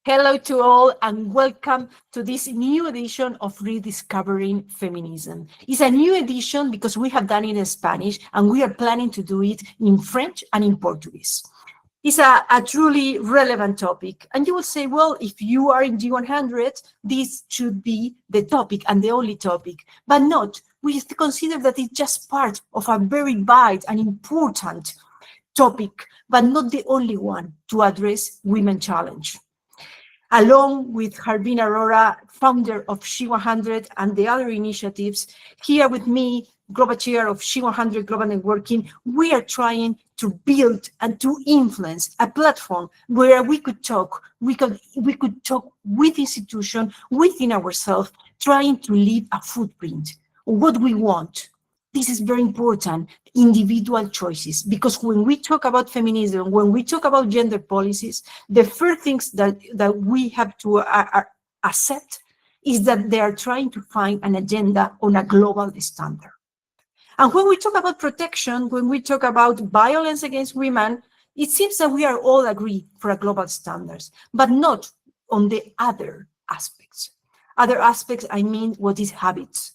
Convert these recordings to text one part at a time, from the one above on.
Hello to all and welcome to this new edition of Rediscovering Feminism. It's a new edition because we have done it in Spanish and we are planning to do it in French and in Portuguese. It's a truly relevant topic. And you will say, well, if you are in G100, this should be the topic and the only topic, but not. We consider that it's just part of a very wide and important topic, but not the only one to address women challenge. Along with Harbin Arora, founder of G100 and the other initiatives, here with me, Global Chair of G100 Global Netwokring, we are trying to build and to influence a platform where we could talk, we could talk with institutions, within ourselves, trying to leave a footprint, what we want. This is very important, individual choices, because when we talk about feminism, when we talk about gender policies, the first things that we have to accept is that they are trying to find an agenda on a global standard. And when we talk about protection, when we talk about violence against women, it seems that we are all agree for a global standards, but not on the other aspects. Other aspects, I mean, what is habits,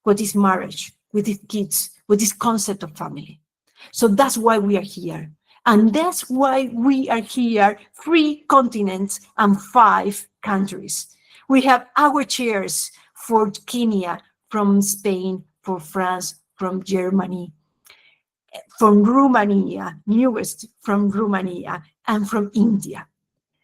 what is marriage, with its kids, with this concept of family. So that's why we are here. And that's why we are here, 3 continents and 5 countries. We have our chairs for Kenya, from Spain, for France, from Germany, from Romania, newest from Romania, and from India.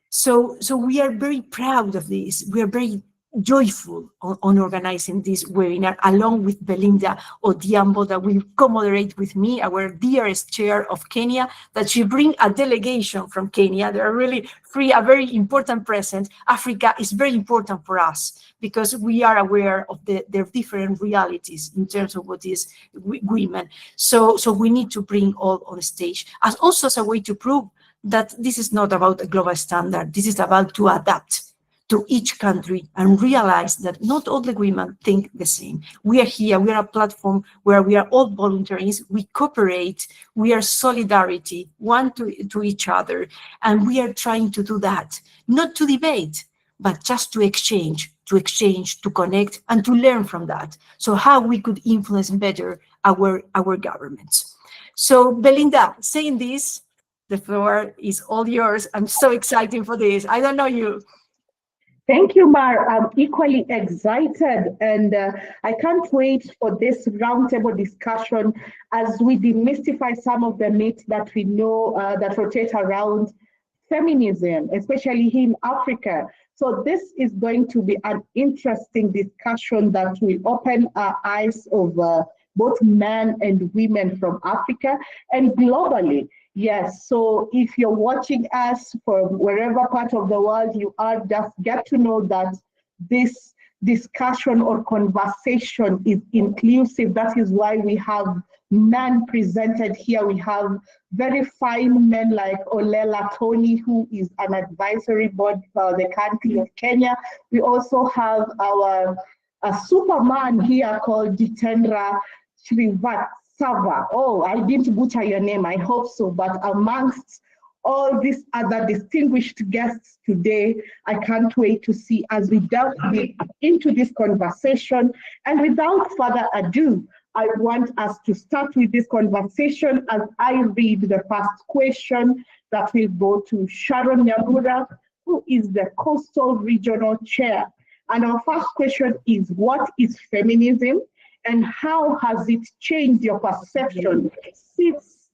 So we are very proud of this. We are very joyful on organizing this webinar, along with Belinda Odhiambo, that will co-moderate with me, our dearest chair of Kenya, that she bring a delegation from Kenya. They are really a very important presence. Africa is very important for us because we are aware of their different realities in terms of what is women. So we need to bring all on stage, as also as a way to prove that this is not about a global standard. This is about to adapt to each country and realize that not all the women think the same. We are here, we are a platform where we are all voluntaries, we cooperate, we are solidarity, one to each other, and we are trying to do that, not to debate, but just to exchange, to connect, and to learn from that. So how we could influence better our governments. So Belinda, saying this, the floor is all yours. I'm so excited for this. I don't know you. Thank you, Mar. I'm equally excited, and I can't wait for this roundtable discussion as we demystify some of the myths that we know that rotate around feminism, especially here in Africa. So this is going to be an interesting discussion that will open our eyes of both men and women from Africa and globally. Yes, so if you're watching us from wherever part of the world you are, just get to know that this discussion or conversation is inclusive. That is why we have men presented here. We have very fine men like Olela Tony, who is an advisory board for the country of Kenya. We also have our superman here called Jitendra Srivat. Sava. Oh, I didn't butcher your name, I hope so. But amongst all these other distinguished guests today, I can't wait to see as we delve into this conversation. And without further ado, I want us to start with this conversation as I read the first question that will go to Sharon Nyambura, who is the Coastal Regional Chair. And our first question is, what is feminism? And how has it changed your perception since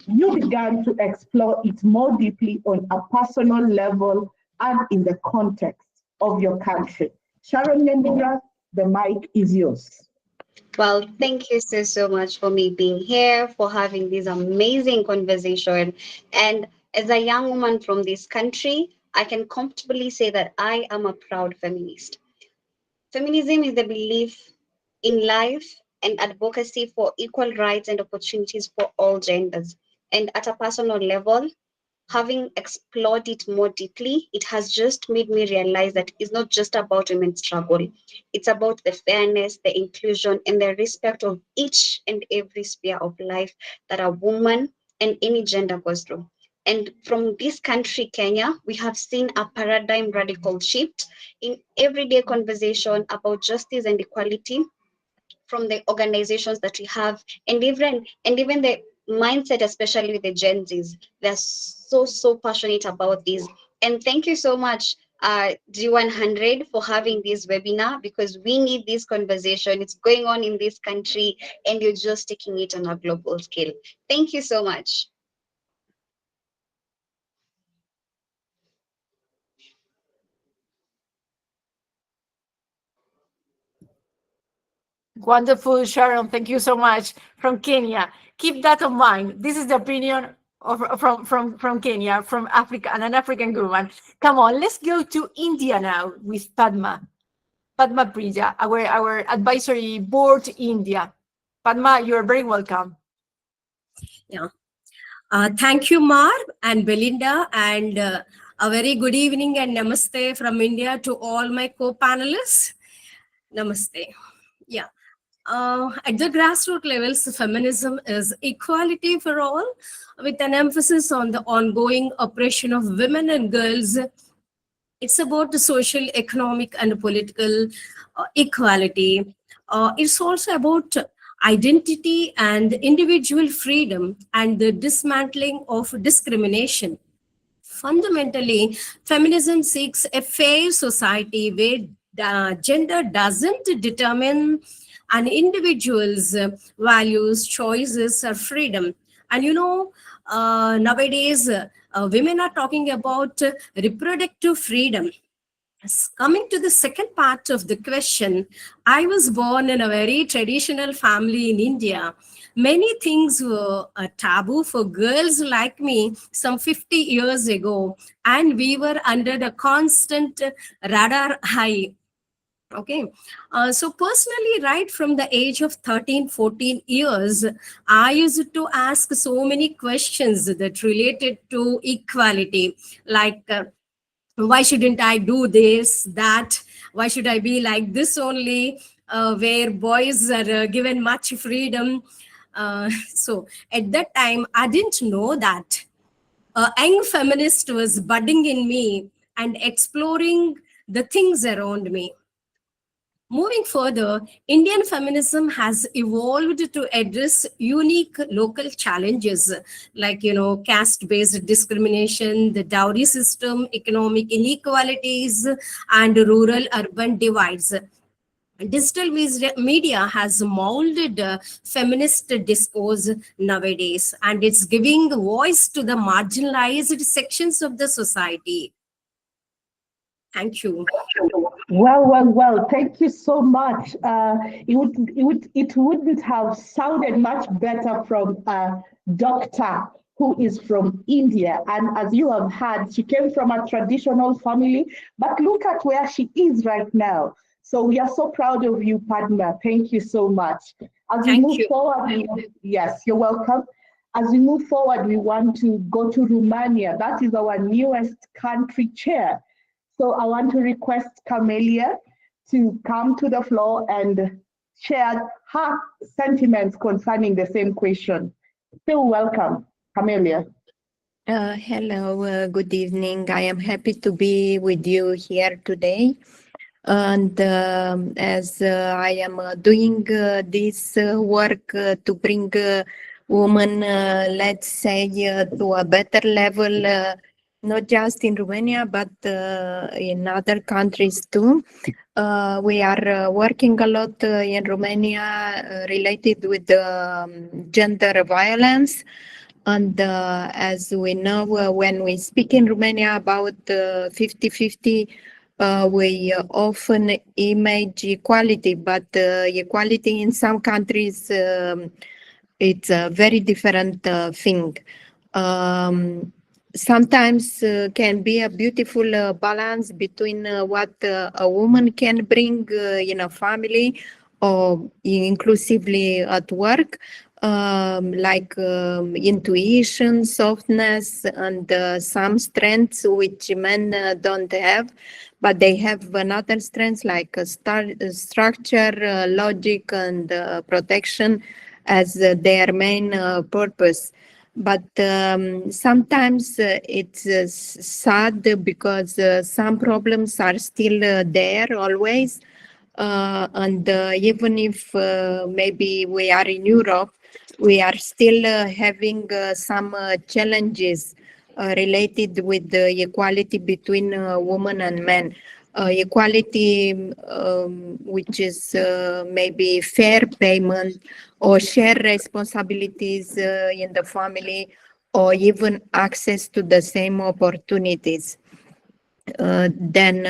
you began to explore it more deeply on a personal level and in the context of your country? Sharon Nyambura, the mic is yours. Well, thank you so much for me being here, for having this amazing conversation. And as a young woman from this country, I can comfortably say that I am a proud feminist. Feminism is the belief in life and advocacy for equal rights and opportunities for all genders. And at a personal level, having explored it more deeply, it has just made me realize that it's not just about women's struggle. It's about the fairness, the inclusion, and the respect of each and every sphere of life that a woman and any gender goes through. And from this country, Kenya, we have seen a paradigm radical shift in everyday conversation about justice and equality from the organizations that we have, and even the mindset, especially with the Gen Zs. They're so passionate about this. And thank you so much, G100, for having this webinar, because we need this conversation. It's going on in this country, and you're just taking it on a global scale. Thank you so much. Wonderful, Sharon. Thank you so much from Kenya. Keep that in mind. This is the opinion from Kenya, from Africa, and an African woman. Come on, let's go to India now with Padma. Padma Priya, our advisory board India. Padma, you're very welcome. Yeah. Thank you, Mar and Belinda, and a very good evening and namaste from India to all my co-panelists. Namaste. Yeah. At the grassroots levels, feminism is equality for all, with an emphasis on the ongoing oppression of women and girls. It's about the social, economic, and political equality. It's also about identity and individual freedom and the dismantling of discrimination. Fundamentally, feminism seeks a fair society where gender doesn't determine an individual's values, choices, or freedom. And nowadays, women are talking about reproductive freedom. Coming to the second part of the question, I was born in a very traditional family in India. Many things were a taboo for girls like me some 50 years ago, and we were under the constant radar eye. Okay. So personally, right from the age of 13, 14 years, I used to ask so many questions that related to equality, like, why shouldn't I do this, that? Why should I be like this only, where boys are given much freedom? So at that time, I didn't know that a young feminist was budding in me and exploring the things around me. Moving further, Indian feminism has evolved to address unique local challenges like, caste-based discrimination, the dowry system, economic inequalities, and rural-urban divides. Digital media has molded feminist discourse nowadays, and it's giving voice to the marginalized sections of the society. Thank you. Well. Thank you so much. It wouldn't have sounded much better from a doctor who is from India. And as you have heard, she came from a traditional family, but look at where she is right now. So we are so proud of you, Padma. Thank you so much. As we move forward, yes, you're welcome. As we move forward, we want to go to Romania. That is our newest country chair. So I want to request Camelia to come to the floor and share her sentiments concerning the same question. Feel welcome, Camelia. Hello, good evening. I am happy to be with you here today. And as I am doing this work to bring women, let's say, to a better level, not just in Romania, but in other countries too. We are working a lot in Romania related with gender violence. And as we know, when we speak in Romania about 50-50, we often image equality, but equality in some countries, it's a very different thing. Sometimes can be a beautiful balance between what a woman can bring in a family or inclusively at work, like intuition, softness, and some strengths which men don't have, but they have another strengths like structure, logic, and protection as their main purpose. But sometimes it's sad because some problems are still there always. And even if maybe we are in Europe, we are still having some challenges related with the equality between women and men. Equality, which is maybe fair payment or share responsibilities in the family, or even access to the same opportunities. Then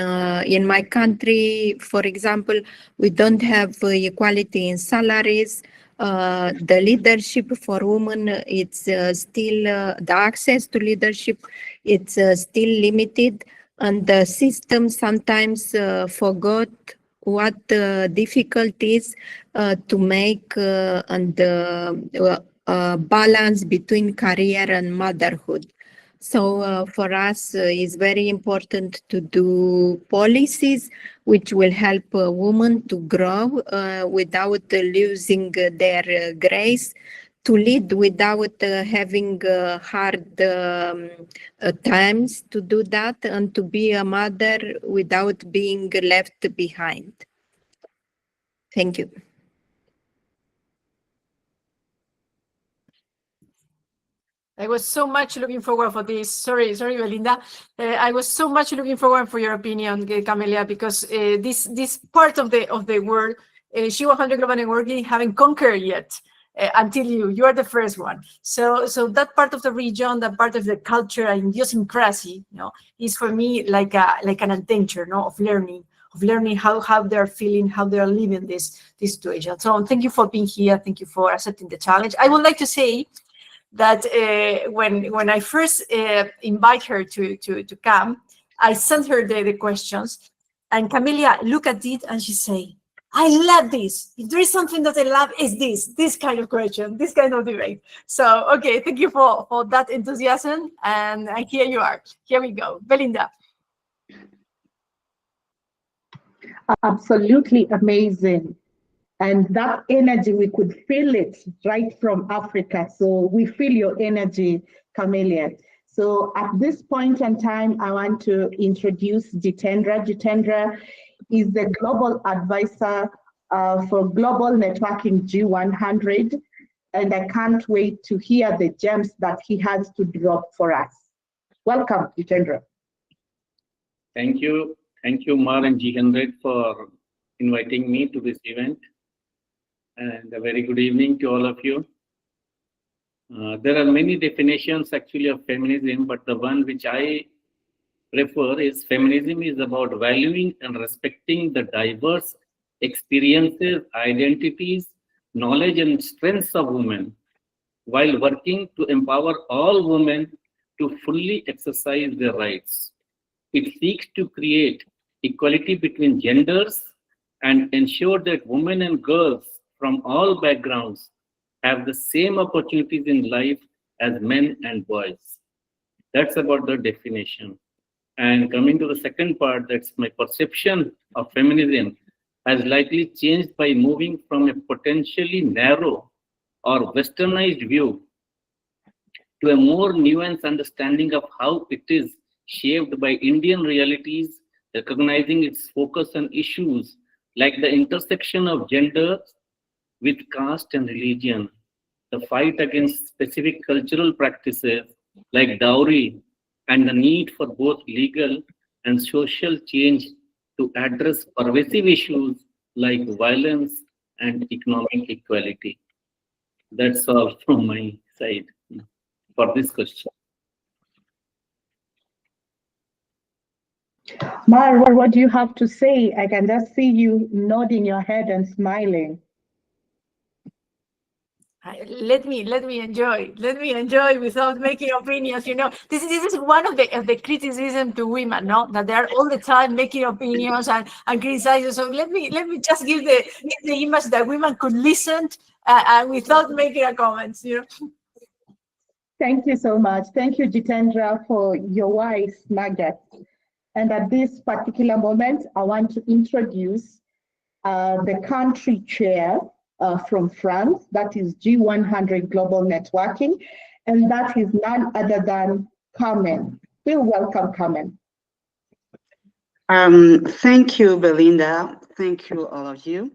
in my country, for example, we don't have equality in salaries. The leadership for women, it's still the access to leadership, it's still limited, and the system sometimes forgot what difficulties to make and balance between career and motherhood. So for us, it's very important to do policies which will help women to grow without losing their grace, to lead without having hard times to do that, and to be a mother without being left behind. Thank you. I was so much looking forward for this. Sorry, Belinda. I was so much looking forward for your opinion, Camelia, because this part of the world, G100 Global Netwokring haven't conquered yet. Until you are the first one. So that part of the region, that part of the culture and idiosyncrasy, is for me like an adventure, of learning how they're feeling, how they're living this situation. So thank you for being here. Thank you for accepting the challenge. I would like to say that when I first invite her to come, I sent her the questions, and Camelia looked at it and she say, I love this. If there is something that I love, is this kind of question, this kind of debate. So, okay, thank you for that enthusiasm. And here you are. Here we go. Belinda. Absolutely amazing. And that energy, we could feel it right from Africa. So we feel your energy, Camelia. So at this point in time, I want to introduce Jitendra. Jitendra is the global advisor for Global Networking G100. And I can't wait to hear the gems that he has to drop for us. Welcome, Jitendra. Thank you. Thank you, Mar and G100, for inviting me to this event. And a very good evening to all of you. There are many definitions actually of feminism, but the one which I prefer is feminism is about valuing and respecting the diverse experiences, identities, knowledge, and strengths of women, while working to empower all women to fully exercise their rights. It seeks to create equality between genders and ensure that women and girls from all backgrounds have the same opportunities in life as men and boys. That's about the definition. And coming to the second part, that's my perception of feminism has likely changed by moving from a potentially narrow or westernized view to a more nuanced understanding of how it is shaped by Indian realities, recognizing its focus on issues like the intersection of gender with caste and religion, the fight against specific cultural practices like dowry, and the need for both legal and social change to address pervasive issues like violence and economic equality. That's all from my side for this question. Mar, what do you have to say? I can just see you nodding your head and smiling. Let me enjoy without making opinions. This is one of the criticism to women, that they are all the time making opinions and criticizing. So let me just give the image that women could listen without making a comment. Thank you so much. Thank you, Jitendra, for your wise nuggets. And at this particular moment, I want to introduce the country chair from France, that is G100 Global Networking. and that is none other than Carmen. We'll welcome Carmen. Thank you, Belinda. Thank you, all of you.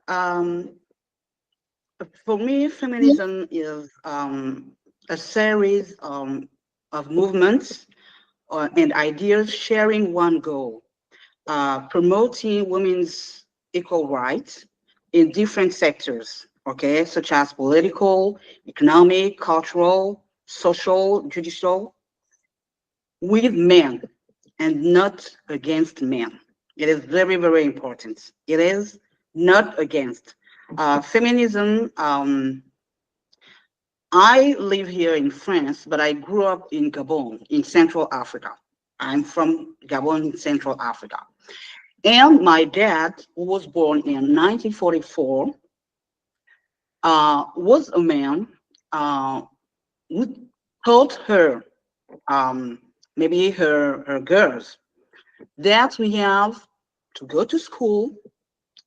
Um, for me, feminism is a series of movements and ideas sharing one goal, promoting women's equal rights in different sectors, okay, such as political, economic, cultural, social, judicial, with men and not against men. It is very, very important. It is not against. Feminism, I live here in France, but I grew up in Gabon, in Central Africa. I'm from Gabon, in Central Africa. And my dad, who was born in 1944, was a man who taught her, maybe her girls, that we have to go to school,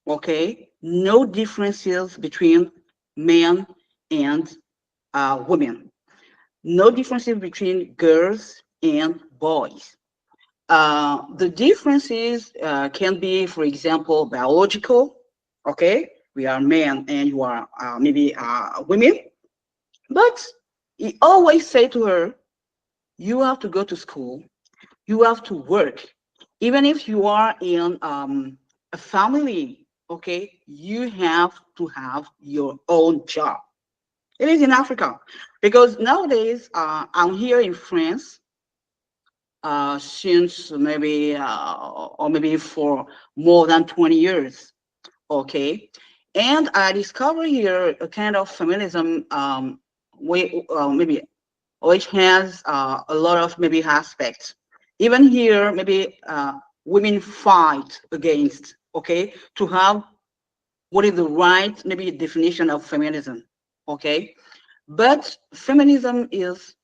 okay? No differences between men and women. No differences between girls and boys. The differences can be, for example, biological, okay? We are men and you are maybe women. But he always say to her, you have to go to school, you have to work. Even if you are in a family, okay, you have to have your own job. It is in Africa, because nowadays I'm here in France since maybe, or maybe for more than 20 years, okay? And I discovered here a kind of feminism, maybe which has a lot of maybe aspects. Even here, maybe women fight against, okay, to have what is the right maybe definition of feminism, okay? But feminism is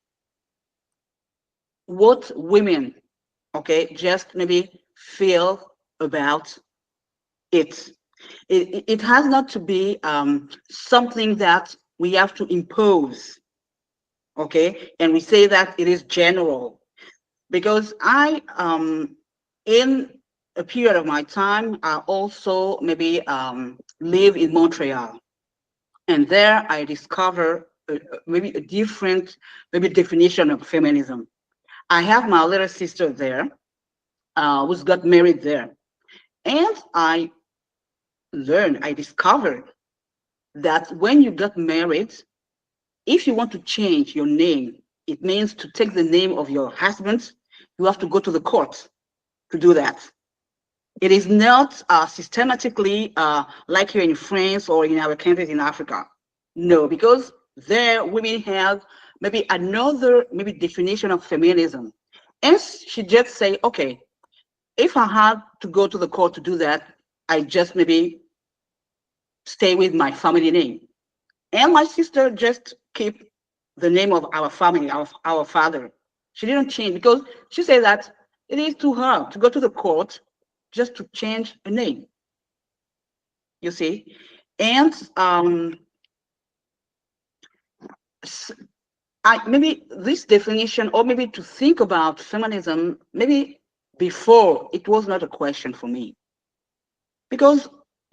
what women, okay, just maybe feel about it. It has not to be something that we have to impose, okay? And we say that it is general, because I, in a period of my time, I also maybe live in Montreal, and there I discover maybe a different maybe definition of feminism. I have my little sister there, who's got married there, and I discovered that when you got married, if you want to change your name, it means to take the name of your husband, you have to go to the court to do that. It is not systematically like here in France or in our countries in Africa. No, because there women have maybe another maybe definition of feminism. And she just say, okay, if I had to go to the court to do that, I just maybe stay with my family name. And my sister just keep the name of our family, our father. She didn't change, because she said that it is too hard to go to the court just to change a name, you see. And maybe this definition, or maybe to think about feminism, maybe before it was not a question for me, because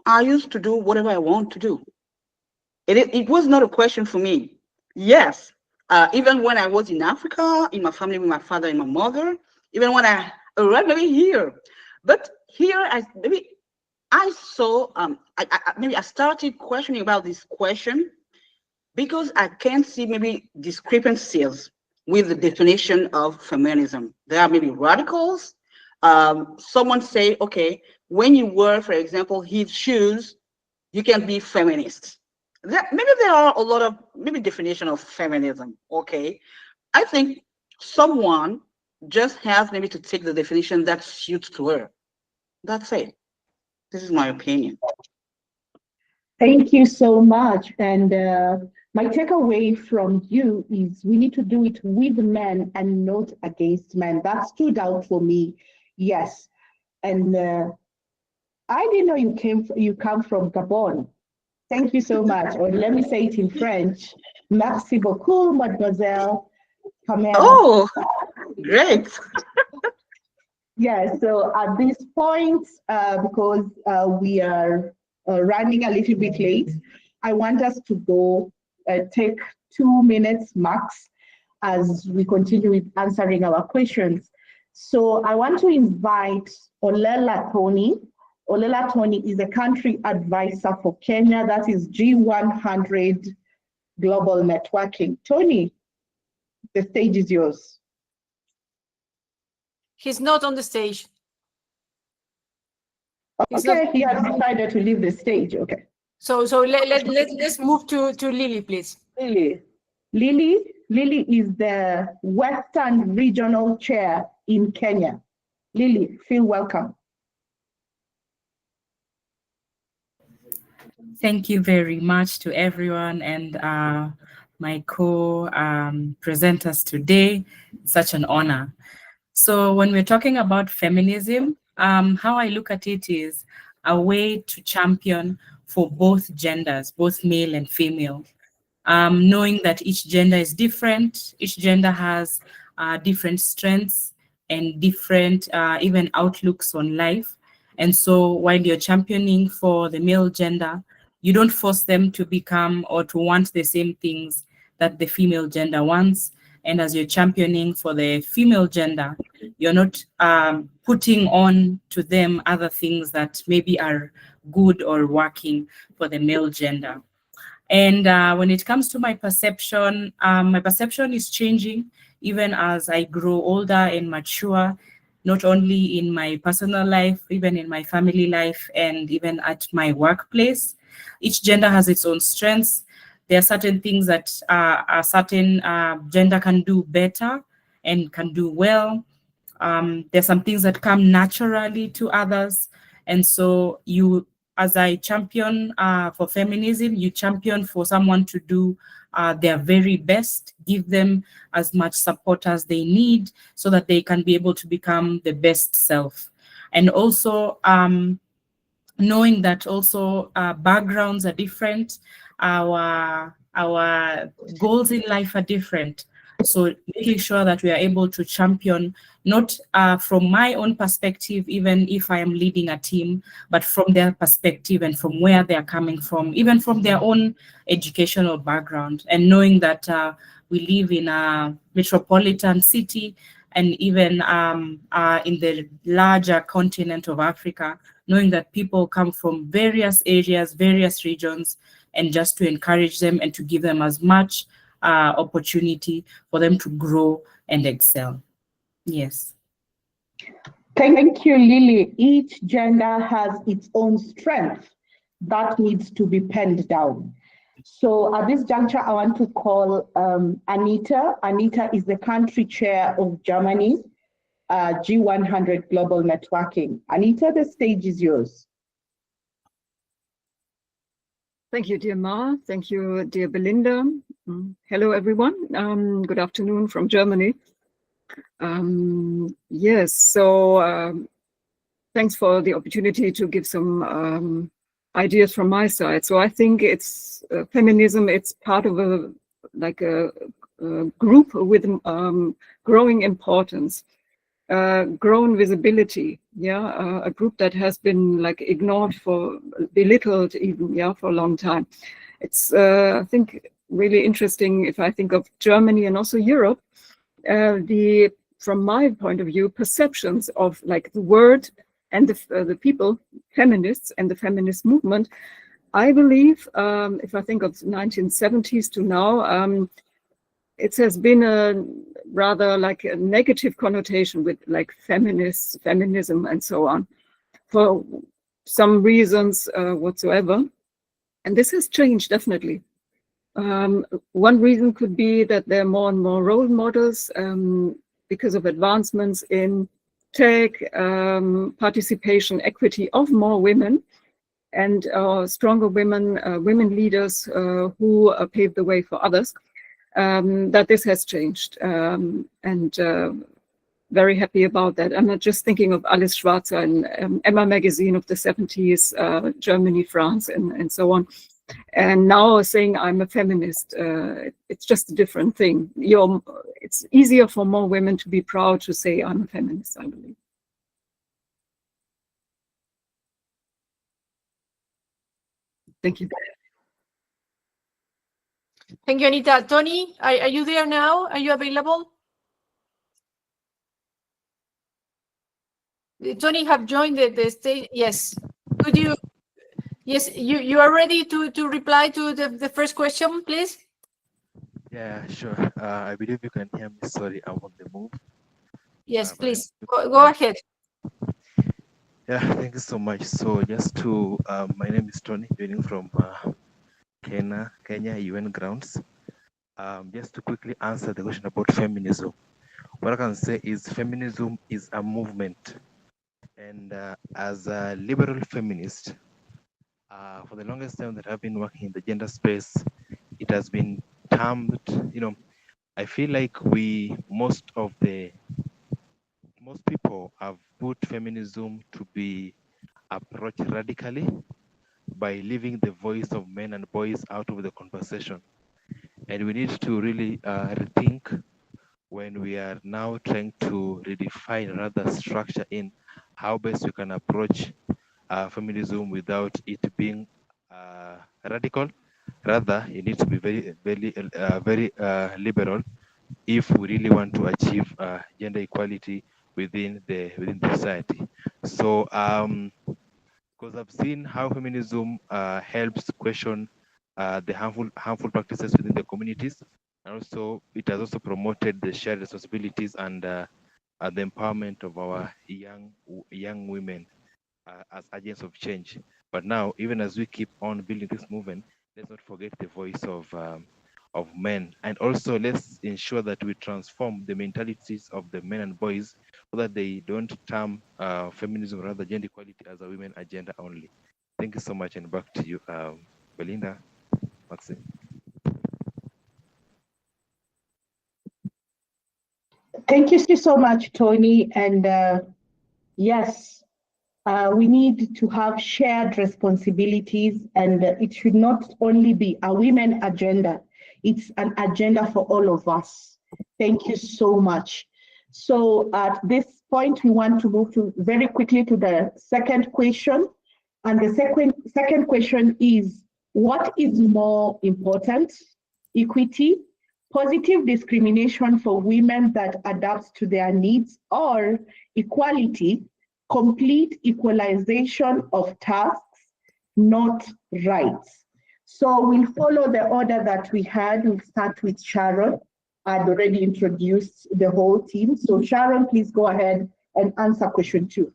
I used to do whatever I want to do. It was not a question for me. Yes, even when I was in Africa, in my family with my father and my mother, even when I arrived maybe here. But here, maybe I saw, maybe I started questioning about this question, because I can see maybe discrepancies with the definition of feminism. There are maybe radicals. Someone say, okay, when you wear, for example, his shoes, you can be feminist. Maybe there are a lot of maybe definition of feminism, okay? I think someone just has maybe to take the definition that suits to her. That's it. This is my opinion. Thank you so much. And my takeaway from you is we need to do it with men and not against men. That stood out for me. Yes. And I didn't know you come from Gabon. Thank you so much. Or let me say it in French. Merci beaucoup, Mademoiselle Pamela. Oh, great. Yeah, so at this point, because we are running a little bit late, I want us to go take 2 minutes max as we continue with answering our questions. So I want to invite Olela Tony. Olela Tony is a country advisor for Kenya. That is G100 Global Networking. Tony, the stage is yours. He's not on the stage. Okay, he has decided to leave the stage. Okay. So let's move to Lily, please. Lily is the Western Regional Chair in Kenya. Lily, feel welcome. Thank you very much to everyone and my co-presenters today. Such an honor. So when we're talking about feminism, how I look at it is a way to champion for both genders, both male and female. Knowing that each gender is different, each gender has different strengths and different even outlooks on life. And so while you're championing for the male gender, you don't force them to become or to want the same things that the female gender wants. And as you're championing for the female gender, you're not putting on to them other things that maybe are good or working for the male gender. And when it comes to my perception is changing even as I grow older and mature, not only in my personal life, even in my family life, and even at my workplace. Each gender has its own strengths. There are certain things that a certain gender can do better and can do well. There's some things that come naturally to others. And so you, as I champion for feminism, you champion for someone to do their very best, give them as much support as they need so that they can be able to become the best self. And also knowing that also backgrounds are different, our goals in life are different. So making sure that we are able to champion, not from my own perspective, even if I am leading a team, but from their perspective and from where they are coming from, even from their own educational background. And knowing that we live in a metropolitan city and even in the larger continent of Africa, knowing that people come from various areas, various regions, and just to encourage them and to give them as much opportunity for them to grow and excel. Yes. Thank you, Lily. Each gender has its own strength that needs to be penned down. So at this juncture, I want to call Anita. Anita is the country chair of Germany, G100 Global Networking. Anita, the stage is yours. Thank you, dear Ma. Thank you, dear Belinda. Hello, everyone. Good afternoon from Germany. Yes, so thanks for the opportunity to give some ideas from my side. So I think it's feminism. It's part of a group with growing importance, growing visibility. Yeah, a group that has been like ignored for belittled even for a long time. It's I think really interesting if I think of Germany and also Europe. From my point of view, perceptions of like the word and the people, feminists and the feminist movement, I believe, if I think of the 1970s to now, it has been a rather like a negative connotation with like feminists, feminism and so on, for some reasons whatsoever. And this has changed definitely. One reason could be that there are more and more role models because of advancements in tech, participation, equity of more women, and stronger women, women leaders who paved the way for others, that this has changed. And very happy about that. I'm not just thinking of Alice Schwarzer and Emma magazine of the 70s, Germany, France, and so on. And now saying I'm a feminist, it's just a different thing. It's easier for more women to be proud to say I'm a feminist, I believe. Thank you. Thank you, Anita. Tony, are you there now? Are you available? Tony have joined the stage. Yes. Could you? Yes, you are ready to reply to the first question, please? Yeah, sure. I believe you can hear me. Sorry, I'm on the move. Yes, But please. Go ahead. yeah, thank you so much. So just to, my name is Tony, joining from Kenya UN grounds. Just to quickly answer the question about feminism, what I can say is feminism is a movement. And as a liberal feminist, for the longest time that I've been working in the gender space, it has been termed, I feel like most people have put feminism to be approached radically by leaving the voice of men and boys out of the conversation. And we need to really rethink when we are now trying to redefine rather structure in how best we can approach feminism without it being radical. Rather, it needs to be very liberal if we really want to achieve gender equality within the society. So, because I've seen how feminism helps question the harmful practices within the communities, and also it has also promoted the shared responsibilities and the empowerment of our young women as agents of change. But now, even as we keep on building this movement, let's not forget the voice of men, and also let's ensure that we transform the mentalities of the men and boys so that they don't term feminism, rather gender equality, as a women agenda only. Thank you so much, and back to you, Belinda, Maxine. Thank you so much, Tony. And yes, we need to have shared responsibilities, and it should not only be a women agenda, it's an agenda for all of us. Thank you so much. So at this point, we want to move very quickly to the second question. And the second question is, what is more important, equity, positive discrimination for women that adapts to their needs, or equality, complete equalization of tasks, not rights? So we'll follow the order that we had. We'll start with Sharon. I'd already introduced the whole team. So Sharon, please go ahead and answer question 2.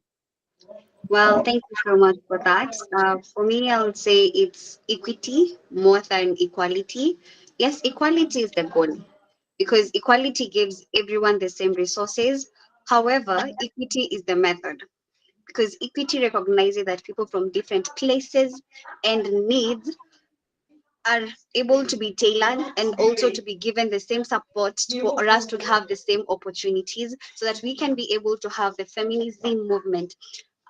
Well, thank you so much for that. For me, I would say it's equity more than equality. Yes, equality is the goal because equality gives everyone the same resources. However, equity is the method because equity recognizes that people from different places and needs are able to be tailored and also to be given the same support for us to have the same opportunities so that we can be able to have the feminism movement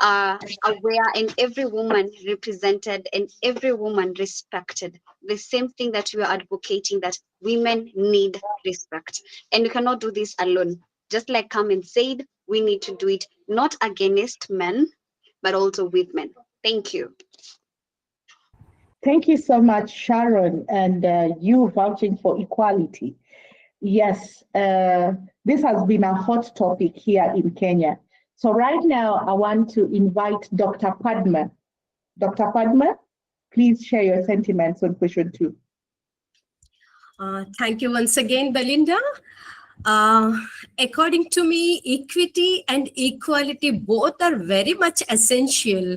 aware and every woman represented and every woman respected. The same thing that we are advocating, that women need respect. And we cannot do this alone. Just like Carmen said, we need to do it not against men, but also with men. Thank you. Thank you so much, Sharon, and you vouching for equality. Yes, this has been a hot topic here in Kenya. So right now, I want to invite Dr. Padma. Dr. Padma, please share your sentiments on question 2. Thank you once again, Belinda. According to me, equity and equality both are very much essential,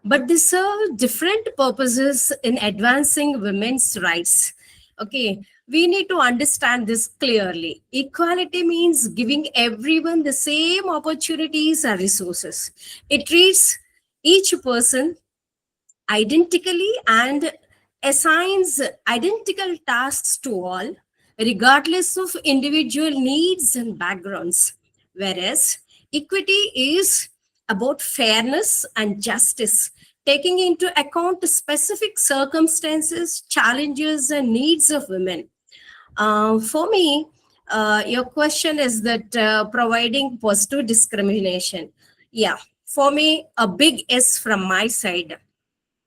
but they serve different purposes in advancing women's rights. Okay, we need to understand this clearly. Equality means giving everyone the same opportunities and resources. It treats each person identically and assigns identical tasks to all, regardless of individual needs and backgrounds. Whereas equity is about fairness and justice, taking into account the specific circumstances, challenges, and needs of women. For me, your question is that providing positive discrimination. Yeah, for me, a big yes from my side.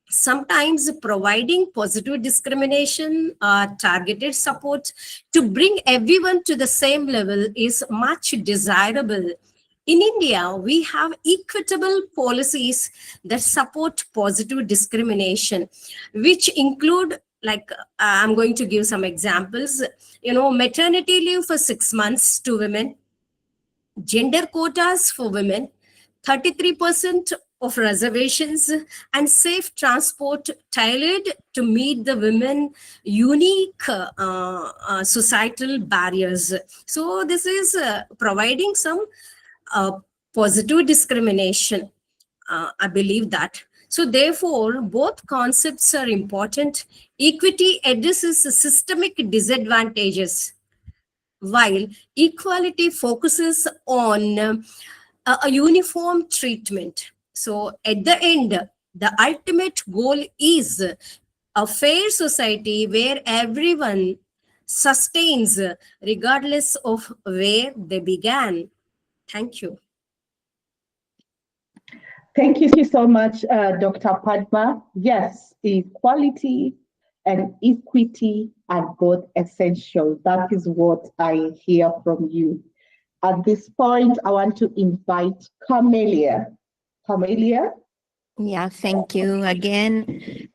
Sometimes providing positive discrimination, targeted support to bring everyone to the same level is much desirable. In India, we have equitable policies that support positive discrimination, which include, like, I'm going to give some examples, maternity leave for 6 months to women, gender quotas for women, 33% of reservations, and safe transport tailored to meet the women unique societal barriers. So this is providing some positive discrimination. I believe that. So therefore, both concepts are important. Equity addresses the systemic disadvantages, while equality focuses on a uniform treatment. So at the end, the ultimate goal is a fair society where everyone sustains regardless of where they began. Thank you. Thank you so much, Dr. Padma. Yes, equality and equity are both essential. That is what I hear from you. At this point, I want to invite Camelia. Camelia? Yeah, thank you again.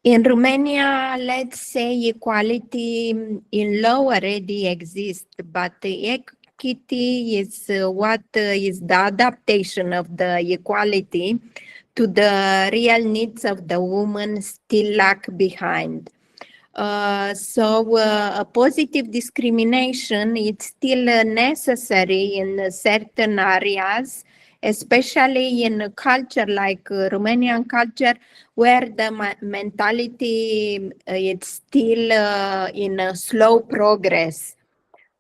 In Romania, let's say equality in law already exists, but the equity is what is the adaptation of the equality to the real needs of the woman still lag behind. So a positive discrimination is still necessary in certain areas, especially in a culture like Romanian culture, where the mentality is still in a slow progress.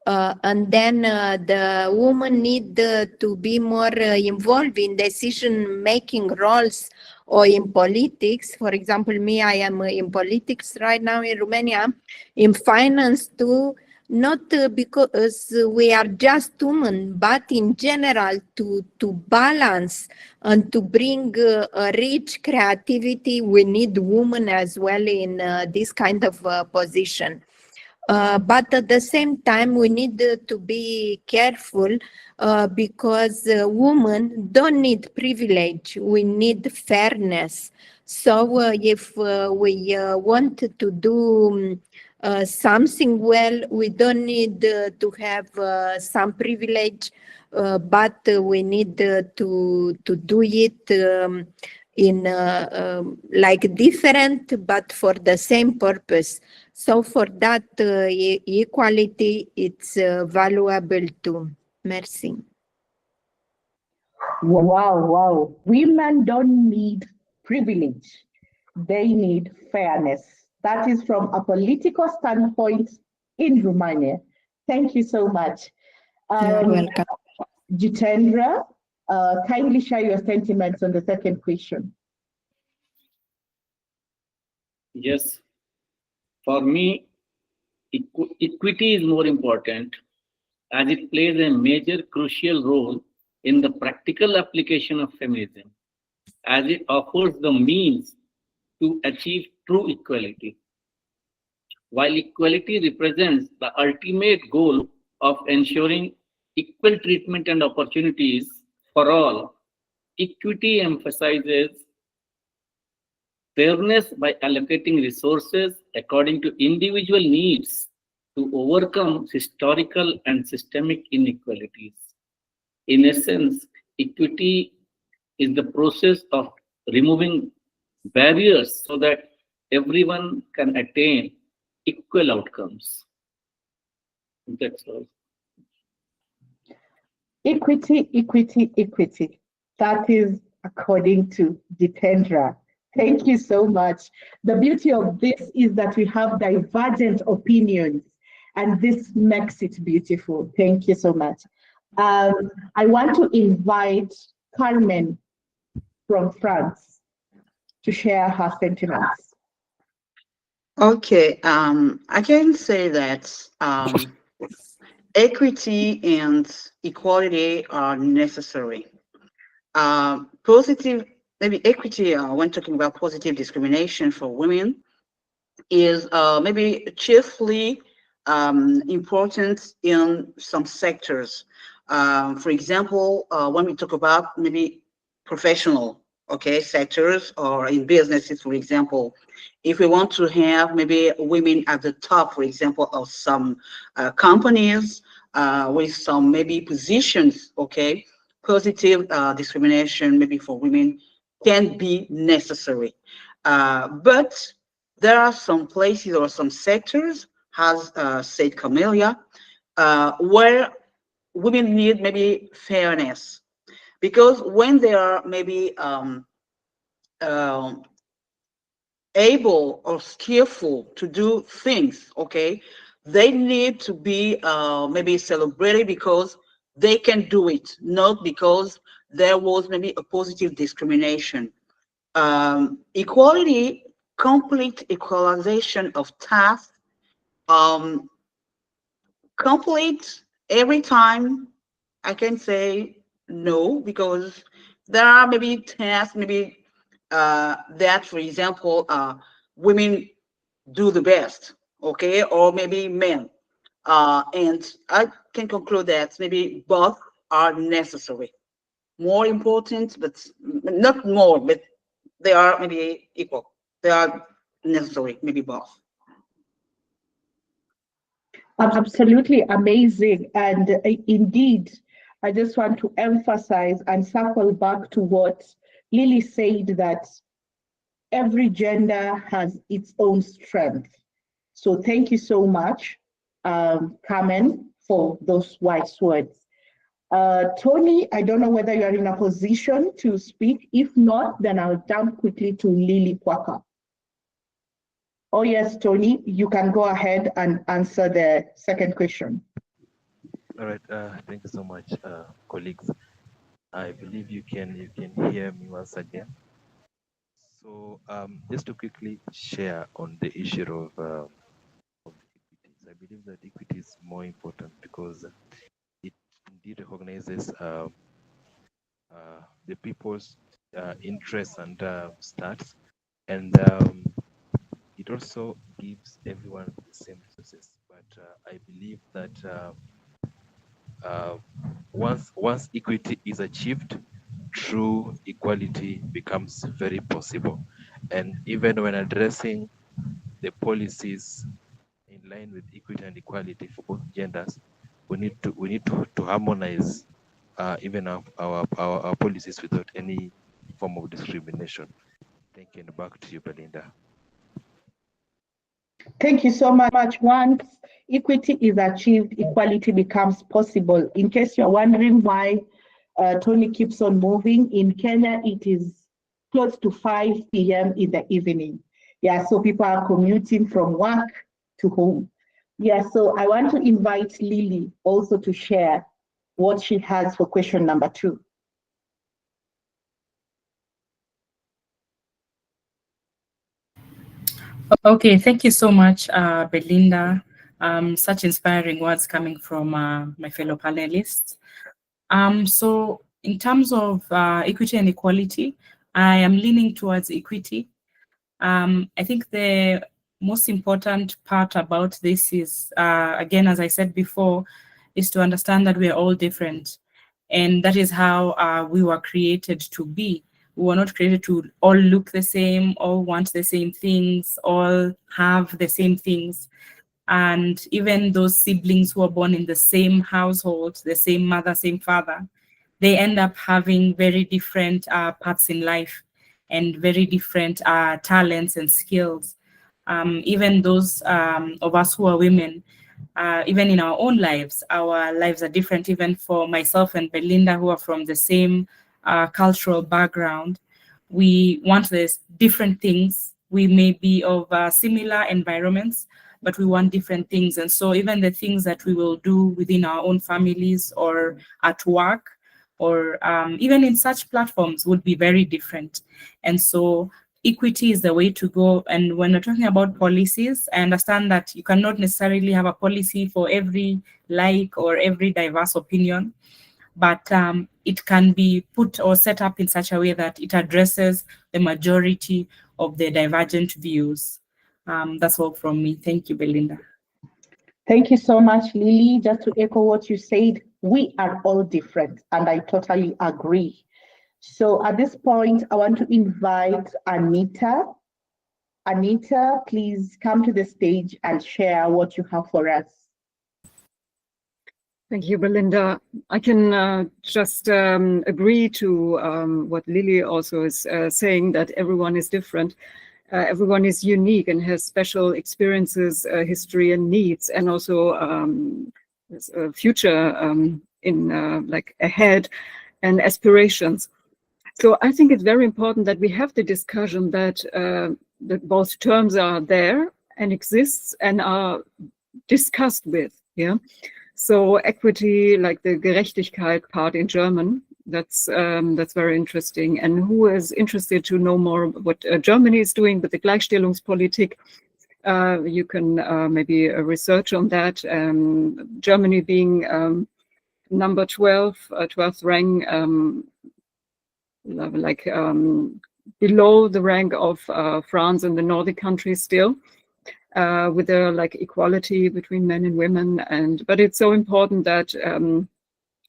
And then the women need to be more involved in decision-making roles or in politics. For example, me, I am in politics right now in Romania, in finance too, not because we are just women, but in general to balance and to bring a rich creativity, we need women as well in this kind of position. But at the same time, we need to be careful because women don't need privilege. We need fairness. So if we want to do something well, we don't need to have some privilege, but we need to do it in like different, but for the same purpose. So for that equality, it's valuable too. Merci. Wow, wow. Women don't need privilege. They need fairness. That is from a political standpoint in Romania. Thank you so much. You're welcome. Jitendra, kindly share your sentiments on the second question. Yes, for me, equity is more important as it plays a major crucial role in the practical application of feminism, as it offers the means to achieve true equality. While equality represents the ultimate goal of ensuring equal treatment and opportunities for all, equity emphasizes fairness by allocating resources according to individual needs to overcome historical and systemic inequalities. In essence, equity is the process of removing barriers so that everyone can attain equal outcomes. That's all. Equity, equity, equity. That is according to Jitendra. Thank you so much. The beauty of this is that we have divergent opinions, and this makes it beautiful. Thank you so much. I want to invite Carmen from France. to share her sentiments. Okay, I can say that equity and equality are necessary. Positive, maybe equity, when talking about positive discrimination for women, is maybe chiefly important in some sectors. For example, when we talk about maybe professional, okay, sectors, or in businesses, for example, if we want to have maybe women at the top, for example, of some companies with some maybe positions, okay, positive discrimination maybe for women can be necessary. But there are some places or some sectors, as said Camelia, where women need maybe fairness, because when they are maybe able or skillful to do things, okay, they need to be maybe celebrated because they can do it, not because there was maybe a positive discrimination. Equality, complete equalization of tasks, complete every time. I can say no, because there are maybe tasks, maybe that, for example, women do the best, okay, or maybe men. And I can conclude that maybe both are necessary. More important, but not more, but they are maybe equal. They are necessary, maybe both. Absolutely amazing. And indeed, I just want to emphasize and circle back to what Lily said, that every gender has its own strength. So thank you so much, Carmen, for those wise words. Tony, I don't know whether you are in a position to speak. If not, then I'll jump quickly to Lily Kwaka. Oh yes, Tony, you can go ahead and answer the second question. All right. Thank you so much, colleagues. I believe you can hear me once again. So just to quickly share on the issue of equities, I believe that equity is more important because it indeed recognizes the people's interests and stats, and it also gives everyone the same resources. But I believe that once equity is achieved, true equality becomes very possible. And even when addressing the policies in line with equity and equality for both genders, we need to harmonize even our policies without any form of discrimination. Thank you, and back to you, Belinda. Thank you so much. Once equity is achieved, equality becomes possible. In case you're wondering why Tony keeps on moving, in Kenya, it is close to 5 p.m. in the evening. Yeah, so people are commuting from work to home. Yeah, so I want to invite Lily also to share what she has for question number 2. Okay, thank you so much, Belinda. Such inspiring words coming from my fellow panelists. So in terms of equity and equality, I am leaning towards equity. I think the most important part about this is, again, as I said before, is to understand that we are all different. And that is how we were created to be. We were not created to all look the same, all want the same things, all have the same things. And even those siblings who are born in the same household, the same mother, same father, they end up having very different paths in life and very different talents and skills. Even those of us who are women, even in our own lives, our lives are different. Even for myself and Belinda, who are from the same cultural background, we want this different things. We may be of similar environments, but we want different things. And so even the things that we will do within our own families or at work or even in such platforms would be very different. And so equity is the way to go. And when we're talking about policies, I understand that you cannot necessarily have a policy for every like or every diverse opinion, but it can be put or set up in such a way that it addresses the majority of the divergent views. That's all from me. Thank you, Belinda. Thank you so much, Lily. Just to echo what you said, we are all different, and I totally agree. So at this point, I want to invite Anita. Anita, please come to the stage and share what you have for us. Thank you, Belinda. I can just agree to what Lily also is saying, that everyone is different. Everyone is unique and has special experiences, history and needs, and also future in like ahead and aspirations. So I think it's very important that we have the discussion that both terms are there and exists and are discussed with. Yeah. So equity, like the Gerechtigkeit part in German, that's very interesting. And who is interested to know more what Germany is doing with the Gleichstellungspolitik, you can maybe research on that. Germany being number 12, 12th rank, like below the rank of France and the Nordic countries still. With the like equality between men and women, but it's so important that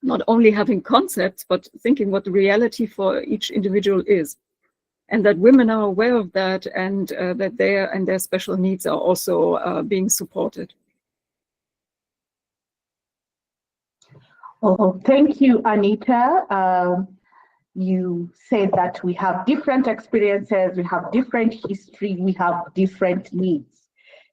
not only having concepts, but thinking what the reality for each individual is, and that women are aware of that, and that their special needs are also being supported. Oh, thank you, Anita. You said that we have different experiences, we have different history, we have different needs.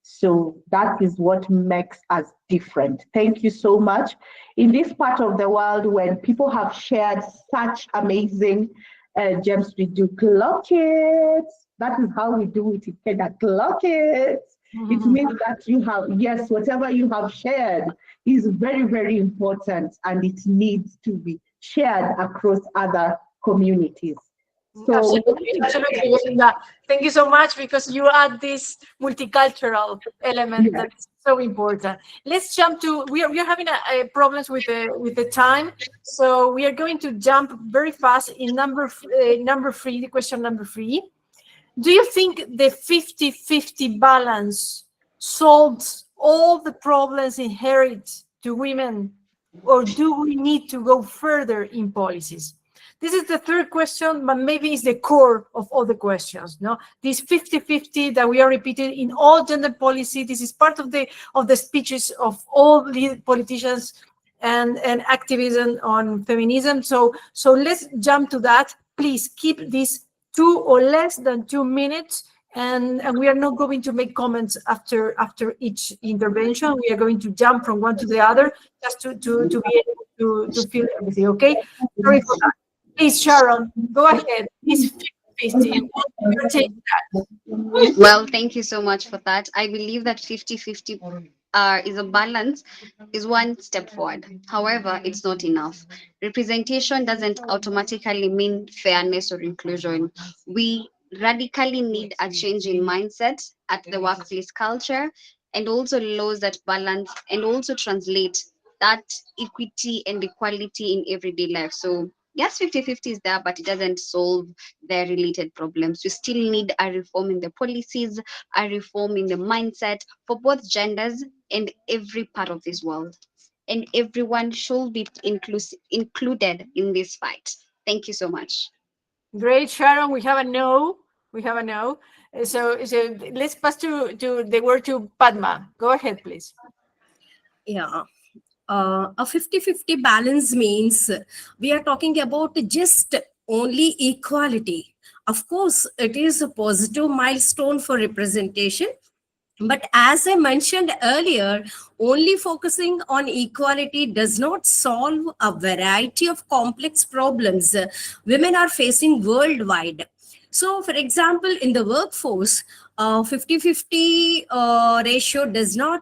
So that is what makes us different. Thank you so much. In this part of the world, when people have shared such amazing gems, we do clock it. That is how we do it in Kenya, clock it. It means that you have, yes, whatever you have shared is very, very important, and it needs to be shared across other communities. So, absolutely, Belinda. Thank you so much, because you add this multicultural element that is so important. Let's jump to, we are having a problems with the time, so we are going to jump very fast in number 3, the question number 3. Do you think the 50-50 balance solves all the problems inherent to women, or do we need to go further in policies? This is the third question, but maybe it's the core of all the questions. No, this 50-50 that we are repeating in all gender policy. This is part of the speeches of all the politicians and activism on feminism. So let's jump to that. Please keep this 2 or less than 2 minutes. And we are not going to make comments after each intervention. We are going to jump from one to the other, just to be able to feel everything. Okay. Sorry for that. Please, Sharon, go ahead. It's 50-50. You're taking that. Well, thank you so much for that. I believe that 50-50 is a balance, is one step forward. However, it's not enough. Representation doesn't automatically mean fairness or inclusion. We radically need a change in mindset at the workplace culture, and also laws that balance and also translate that equity and equality in everyday life. So yes, 50-50 is there, but it doesn't solve the related problems. We still need a reform in the policies, a reform in the mindset for both genders and every part of this world. And everyone should be included in this fight. Thank you so much. Great, Sharon. We have a no. We have a no. So let's pass to the word to Padma. Go ahead, please. Yeah. A 50-50 balance means we are talking about just only equality. Of course, it is a positive milestone for representation. But as I mentioned earlier, only focusing on equality does not solve a variety of complex problems women are facing worldwide. So, for example, in the workforce, 50-50 ratio does not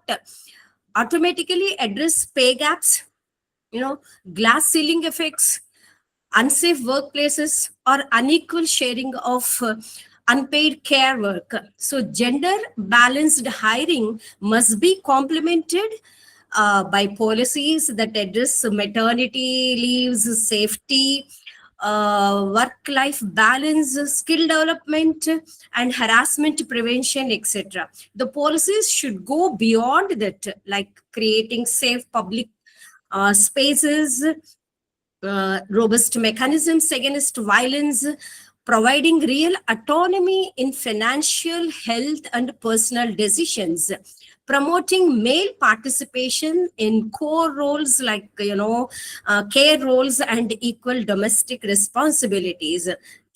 automatically address pay gaps, glass ceiling effects, unsafe workplaces, or unequal sharing of unpaid care work. So gender balanced hiring must be complemented by policies that address maternity leaves, safety, work-life balance, skill development, and harassment prevention, etc. The policies should go beyond that, like creating safe public spaces, robust mechanisms against violence, providing real autonomy in financial, health, and personal decisions, promoting male participation in core roles like, care roles and equal domestic responsibilities.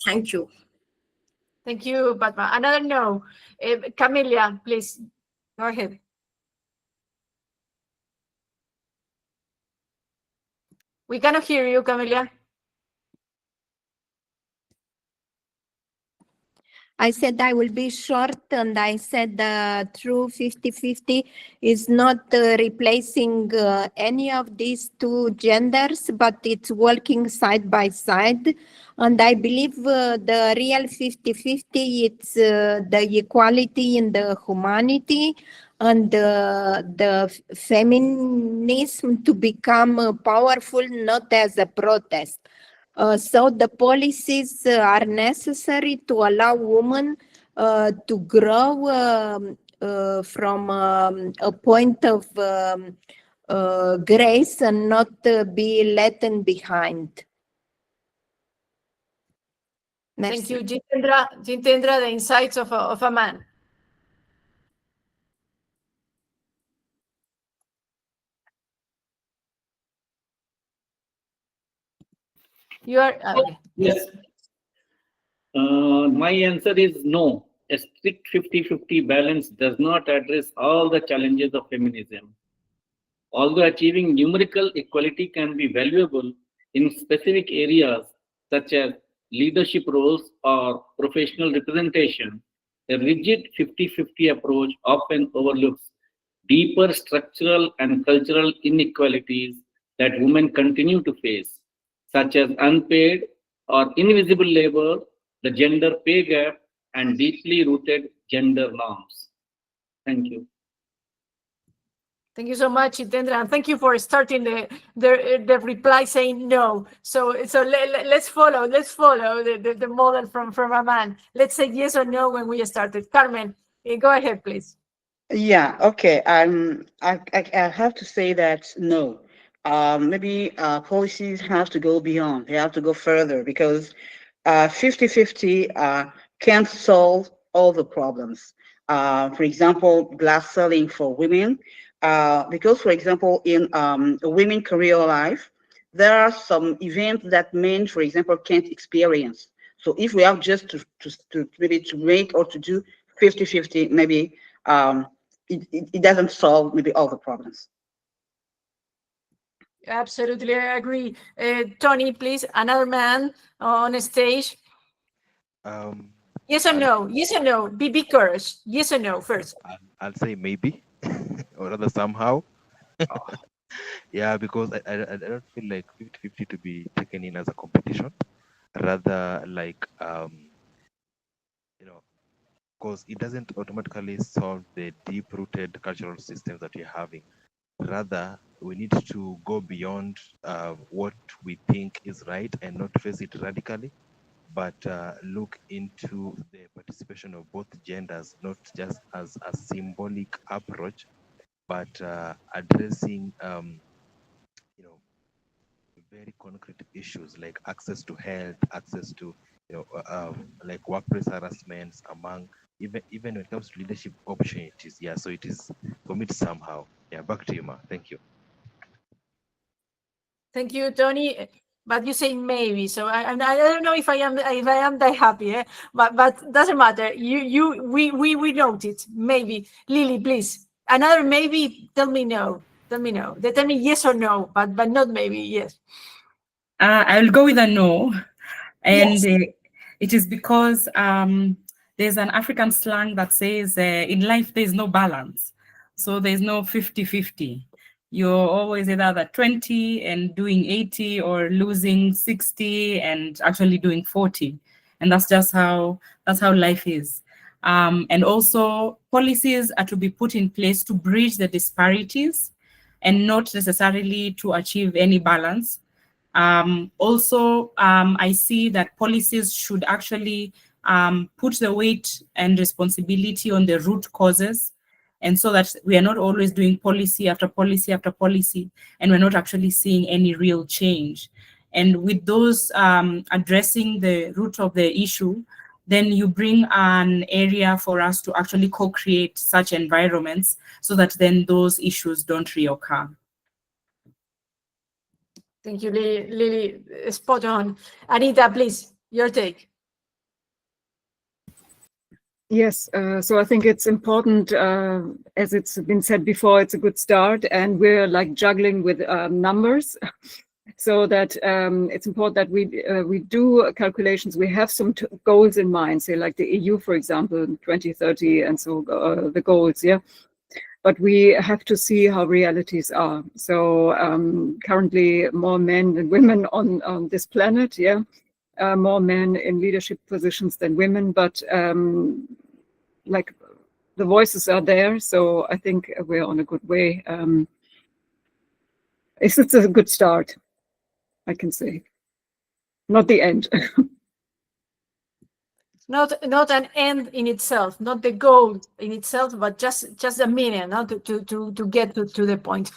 Thank you. Thank you, Padma. Another no. Camelia, please, go ahead. We cannot hear you, Camelia. I said I will be short, and I said the true 50-50 is not replacing any of these two genders, but it's working side by side. And I believe the real 50-50, it's the equality in the humanity and the feminism to become powerful, not as a protest. So the policies are necessary to allow women to grow from a point of grace and not be left behind. Thank you, Jitendra, the insights of a man. You are Yes. My answer is no. A strict 50-50 balance does not address all the challenges of feminism. Although achieving numerical equality can be valuable in specific areas such as leadership roles or professional representation, a rigid 50-50 approach often overlooks deeper structural and cultural inequalities that women continue to face, such as unpaid or invisible labor, the gender pay gap, and deeply rooted gender norms. Thank you. Thank you so much, Jitendra, and thank you for starting the reply saying no. So let's follow the model from a man. Let's say yes or no when we started. Carmen, go ahead, please. Yeah, okay. I have to say that no. Maybe policies have to go beyond. They have to go further because 50-50 can't solve all the problems. For example, glass ceiling for women. Because, for example, in a women career life, there are some events that men, for example, can't experience. So if we have just to maybe to make or to do 50-50, maybe it doesn't solve maybe all the problems. Absolutely, I agree. Tony, please, another man on stage. Yes or no? Yes or no? Be courage. Yes or no first. I'll say maybe, or rather somehow. Yeah, because I don't feel like 50-50 to be taken in as a competition, rather like because it doesn't automatically solve the deep-rooted cultural systems that we're having. Rather, we need to go beyond what we think is right and not face it radically, but look into the participation of both genders, not just as a symbolic approach, but addressing very concrete issues like access to health, access to like workplace harassments among even when it comes to leadership opportunities. Yeah, so it is for me to somehow. Yeah, back to you, Ma. Thank you. Thank you, Tony. But you say maybe, so I don't know if I am that happy, but doesn't matter. We note it. Maybe, Lily, please. Another maybe. Tell me no. Tell me no. They tell me yes or no, but not maybe. Yes. I will go with a no, and Yes. it is because there's an African slang that says in life there's no balance, so there's no 50-50. You're always either at 20 and doing 80, or losing 60 and actually doing 40. and that's how life is. And also policies are to be put in place to bridge the disparities and not necessarily to achieve any balance. I see that policies should actually put the weight and responsibility on the root causes, and so that we are not always doing policy after policy after policy, and we're not actually seeing any real change. And with those addressing the root of the issue, then you bring an area for us to actually co-create such environments so that then those issues don't reoccur. Thank you, Lily. Spot on. Anita, please, your take. Yes, so I think it's important, as it's been said before, it's a good start, and we're like juggling with numbers. So that it's important that we do calculations. We have some goals in mind, say like the EU, for example, 2030, and so the goals, yeah. But we have to see how realities are. So currently more men than women on this planet, yeah. More men in leadership positions than women, but like the voices are there. So I think we're on a good way. It's a good start, I can say. Not the end. Not an end in itself, not the goal in itself, but just a meaning, now to get to the point.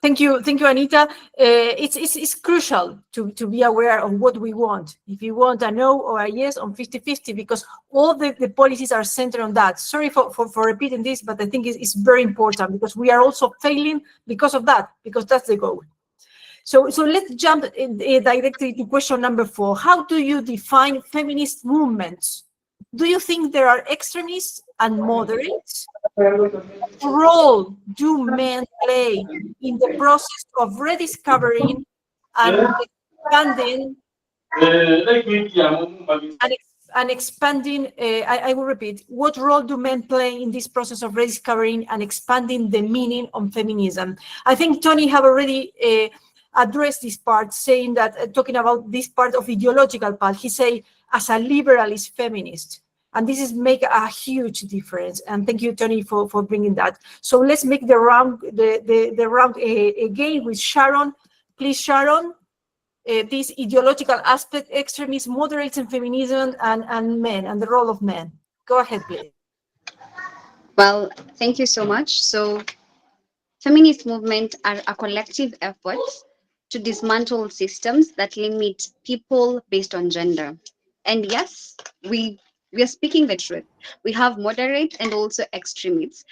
Thank you, Anita. It's crucial to be aware of what we want. If you want a no or a yes on 50-50, because all the policies are centered on that. Sorry for repeating this, but I think it's very important, because we are also failing because of that, because that's the goal. So let's jump directly to question number 4. How do you define feminist movements? Do you think there are extremists and moderates? What role do men play in the process of rediscovering and expanding? I will repeat. What role do men play in this process of rediscovering and expanding the meaning of feminism? I think Tony have already addressed this part, saying that, talking about this part of ideological part, he say, as a liberalist feminist. And this is make a huge difference. And thank you, Tony, for bringing that. So let's make the round again with Sharon. Please, Sharon, this ideological aspect, extremism, moderates, and feminism, and men, and the role of men. Go ahead, please. Well, thank you so much. So feminist movements are a collective effort to dismantle systems that limit people based on gender. And yes, we are speaking the truth. We have moderate and also extremists,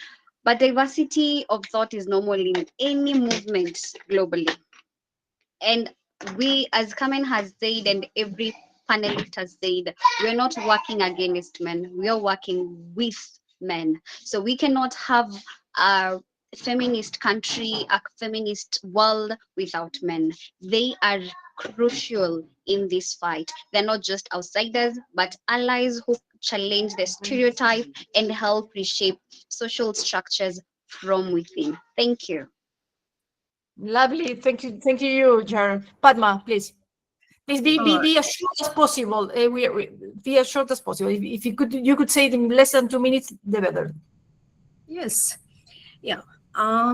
but diversity of thought is normal in any movement globally. And we, as Carmen has said, and every panelist has said, we're not working against men, we are working with men. So we cannot have a feminist country, a feminist world without men. They are crucial in this fight. They're not just outsiders, but allies who challenge the stereotype and help reshape social structures from within. Thank you. Lovely. Thank you, Sharon. Padma, please. Please be as short as possible. Be as short as possible. If you could say it in less than 2 minutes, the better. Yes. Yeah.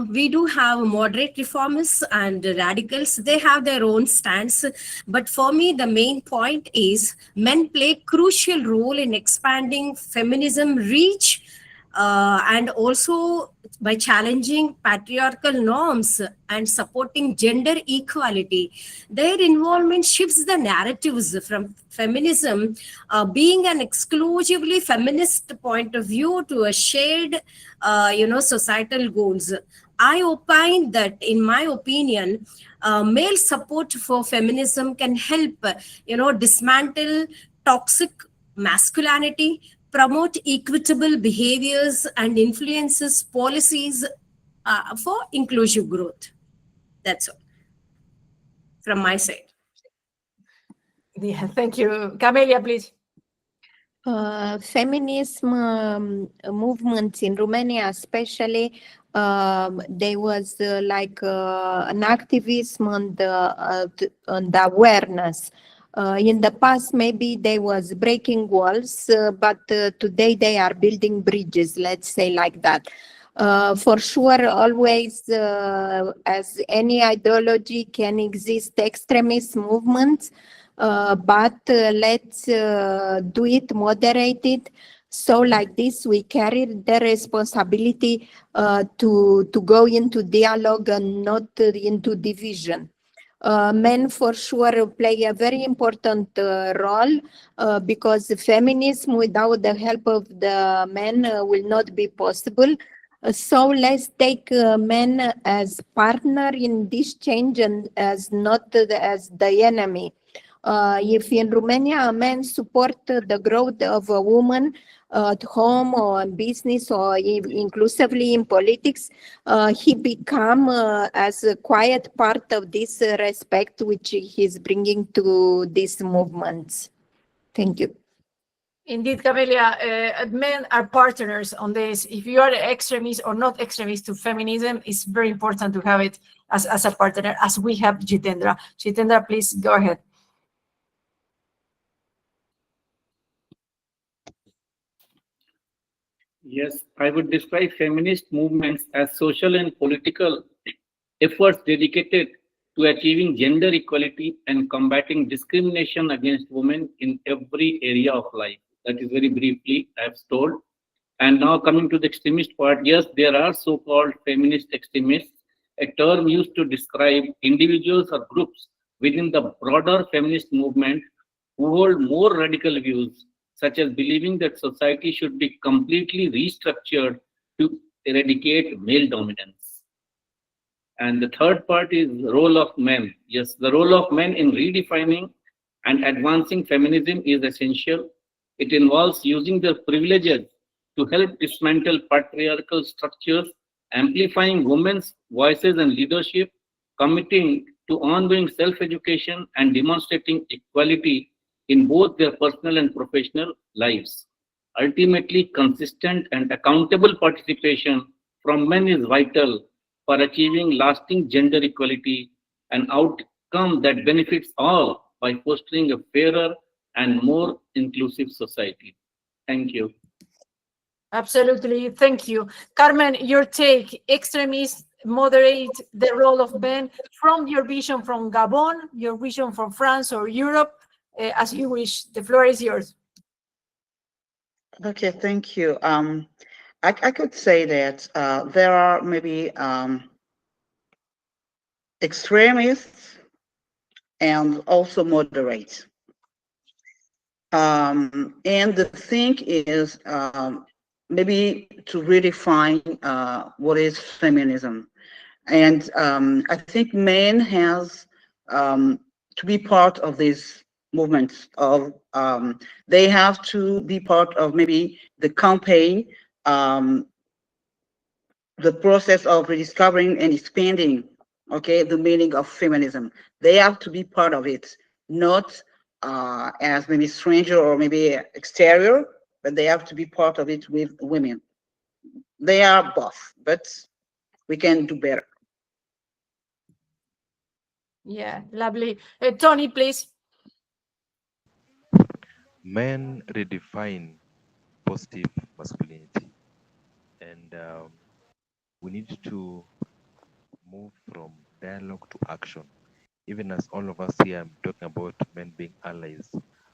We do have moderate reformists and radicals. They have their own stance. But for me, the main point is men play a crucial role in expanding feminism reach, and also by challenging patriarchal norms and supporting gender equality. Their involvement shifts the narratives from feminism being an exclusively feminist point of view to a shared, societal goals. I opine that, in my opinion, male support for feminism can help, dismantle toxic masculinity, promote equitable behaviors, and influences policies for inclusive growth. That's all from my side. Yeah, thank you. Camelia, please. Feminism movements in Romania, especially, there was an activism on the awareness. In the past, maybe they was breaking walls, but today they are building bridges, let's say like that. For sure, always, as any ideology can exist, extremist movements, but let's do it moderated. So like this, we carry the responsibility to go into dialogue and not into division. Men for sure play a very important role because feminism without the help of the men will not be possible. So let's take men as partner in this change and as not as the enemy. If in Romania men support the growth of a woman at home or in business or inclusively in politics, he become as a quiet part of this respect which he's bringing to these movements. Thank you. Indeed, Camelia, men are partners on this. If you are extremist or not extremist to feminism, it's very important to have it as a partner, as we have Jitendra. Jitendra, please go ahead. Yes, I would describe feminist movements as social and political efforts dedicated to achieving gender equality and combating discrimination against women in every area of life. That is very briefly I have told. And now coming to the extremist part, yes, there are so-called feminist extremists, a term used to describe individuals or groups within the broader feminist movement who hold more radical views, such as believing that society should be completely restructured to eradicate male dominance. And the third part is role of men. Yes, the role of men in redefining and advancing feminism is essential. It involves using their privileges to help dismantle patriarchal structures, amplifying women's voices and leadership, committing to ongoing self-education, and demonstrating equality in both their personal and professional lives. Ultimately, consistent and accountable participation from men is vital for achieving lasting gender equality, an outcome that benefits all by fostering a fairer and more inclusive society. Thank you. Absolutely, thank you. Carmen, your take, extremists moderate the role of men from your vision from Gabon, your vision from France or Europe, as you wish. The floor is yours. Okay, thank you. I could say that there are maybe extremists and also moderate. And the thing is maybe to redefine what is feminism. And I think men has to be part of this movement of, they have to be part of maybe the campaign, the process of rediscovering and expanding, okay, the meaning of feminism. They have to be part of it, not as maybe stranger or maybe exterior, but they have to be part of it with women. They are both, but we can do better. Yeah, lovely. Tony, please. Men redefine positive masculinity, and we need to move from dialogue to action. Even as all of us here, I'm talking about men being allies.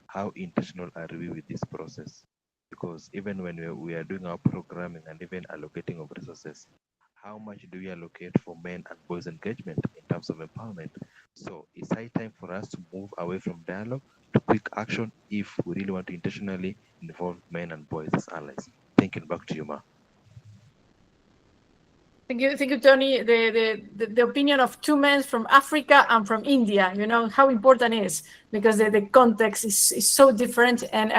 How intentional are we with this process? Because even when we are doing our programming and even allocating of resources, how much do we allocate for men and boys engagement in terms of empowerment? So it's high time for us to move away from dialogue to quick action if we really want to intentionally involve men and boys as allies. Thank you. Back to you, Ma. Thank you, Tony. The opinion of two men from Africa and from India, you know how important it is, because the context is so different, and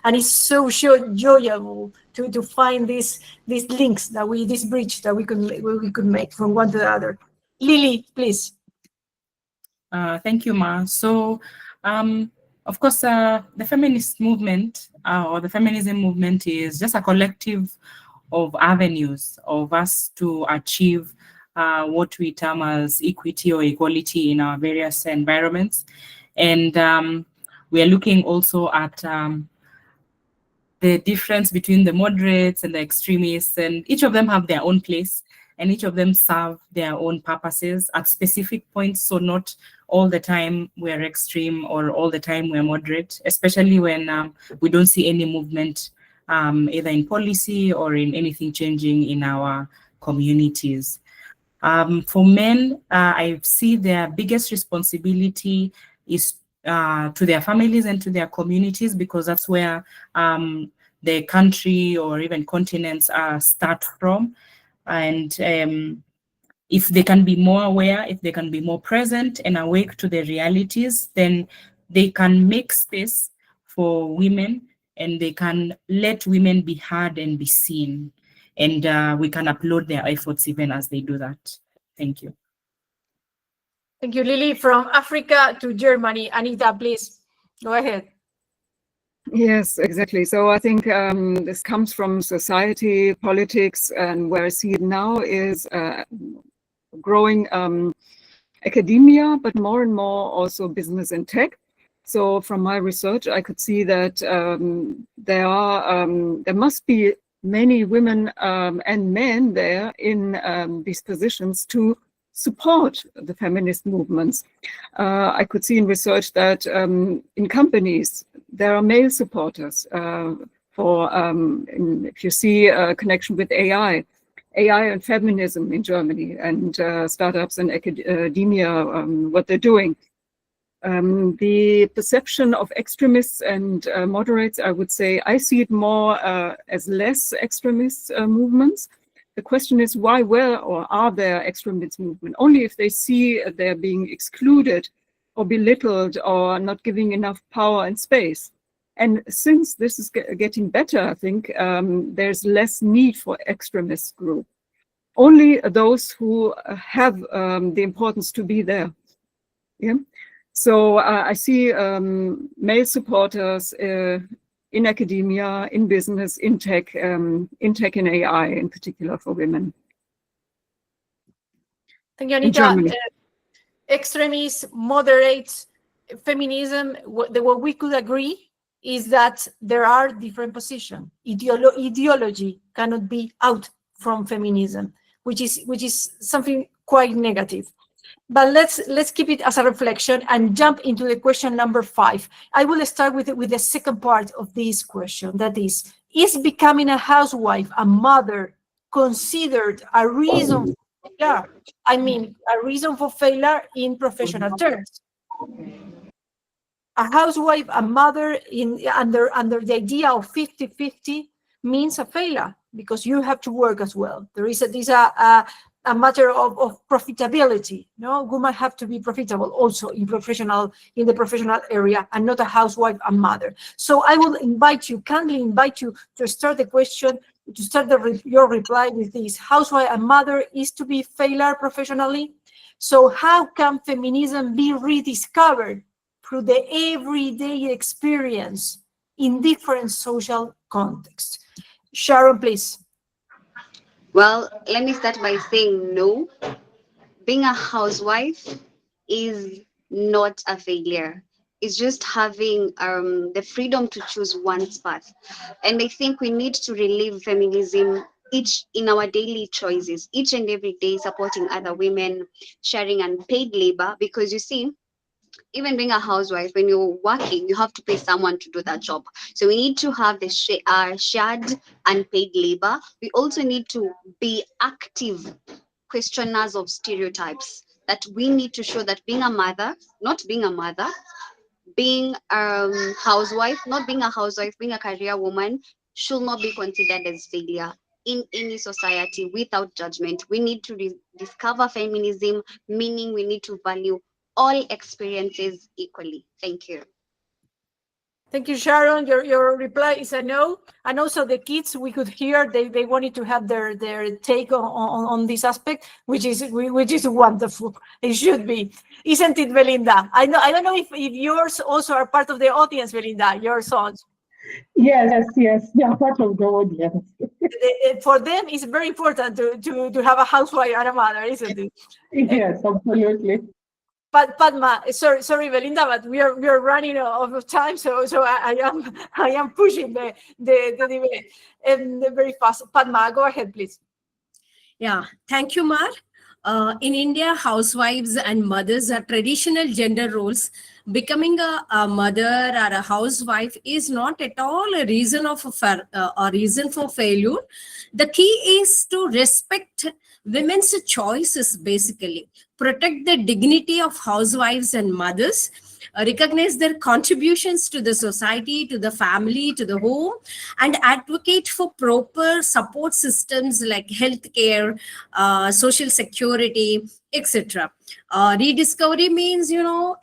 it's so enjoyable to find these links this bridge that we could make from one to the other. Lily, please. Thank you, Ma. So, of course, the feminist movement or the feminism movement is just a collective of avenues of us to achieve what we term as equity or equality in our various environments. And we are looking also at the difference between the moderates and the extremists, and each of them have their own place, and each of them serve their own purposes at specific points. So not all the time we're extreme or all the time we're moderate, especially when we don't see any movement either in policy or in anything changing in our communities. For men, I see their biggest responsibility is to their families and to their communities, because that's where the country or even continents start from. And if they can be more aware, if they can be more present and awake to the realities, then they can make space for women, and they can let women be heard and be seen. And we can applaud their efforts even as they do that. Thank you. Thank you, Lily. From Africa to Germany, Anita, please go ahead. Yes, exactly. So I think this comes from society, politics, and where I see it now is growing academia, but more and more also business and tech. So from my research, I could see that there must be many women and men there in these positions to support the feminist movements. I could see in research that in companies, there are male supporters if you see a connection with AI and feminism in Germany, and startups and academia, what they're doing. The perception of extremists and moderates, I would say, I see it more as less extremist movements. The question is, why were or are there extremist movements? Only if they see they're being excluded or belittled or not giving enough power and space. And since this is getting better, I think there's less need for extremist group. Only those who have the importance to be there. Yeah. So I see male supporters in academia, in business, in tech and AI in particular for women. Thank you, Anita. Extremists, moderates, feminism, what we could agree is that there are different positions. Ideology cannot be out from feminism, which is something quite negative. But let's keep it as a reflection and jump into the question number 5. I will start with the second part of this question. That is becoming a housewife, a mother, considered a reason for failure? I mean, a reason for failure in professional terms. A housewife, a mother, under the idea of 50-50 means a failure, because you have to work as well. There is a matter of profitability. No, women have to be profitable also in the professional area, and not a housewife and mother. So I will kindly invite you to start the question, to start your reply with this: housewife and mother is to be failure professionally. So how can feminism be rediscovered through the everyday experience in different social contexts? Sharon, please. Well, let me start by saying no. Being a housewife is not a failure. It's just having the freedom to choose one's path. And I think we need to relive feminism each in our daily choices, each and every day, supporting other women, sharing unpaid labor, because you see, even being a housewife, when you're working, you have to pay someone to do that job. So we need to have the shared unpaid labor. We also need to be active questioners of stereotypes, that we need to show that being a mother, not being a mother, being housewife, not being a housewife, being a career woman should not be considered as failure in any society without judgment. We need to discover feminism, meaning we need to value all experiences equally. Thank you. Thank you, Sharon. Your reply is a no. And also the kids, we could hear they wanted to have their take on this aspect, which is wonderful. It should be, isn't it, Belinda? I don't know if yours also are part of the audience, Belinda. Your sons. Yes, they are part of the audience. For them, it's very important to have a housewife and a mother, isn't it? Yes, absolutely. Padma, sorry, Belinda, but we are running out of time, so I am pushing the debate very fast. Padma, go ahead, please. Yeah, thank you, Mar. In India, housewives and mothers are traditional gender roles. Becoming a mother or a housewife is not at all a reason a reason for failure. The key is to respect women's choices, basically, protect the dignity of housewives and mothers, recognize their contributions to the society, to the family, to the home, and advocate for proper support systems like healthcare, social security, etc. Rediscovery means,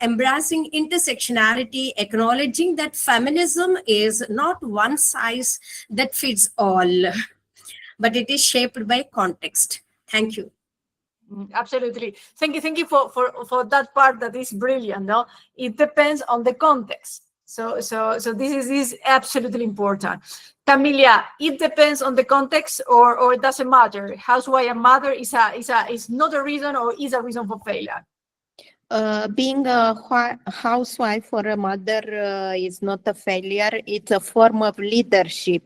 embracing intersectionality, acknowledging that feminism is not one size that fits all, but it is shaped by context. Thank you. Absolutely. Thank you for that part. That is brilliant. No, it depends on the context. So this is absolutely important. Camilla, it depends on the context, or it doesn't matter. Housewife and mother is not a reason, or is a reason for failure. Being a housewife or a mother is not a failure. It's a form of leadership.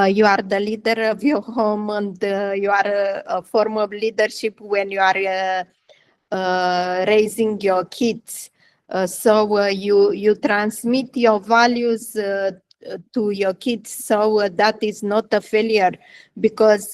You are the leader of your home, and you are a form of leadership when you are raising your kids. So you transmit your values to your kids. So that is not a failure, because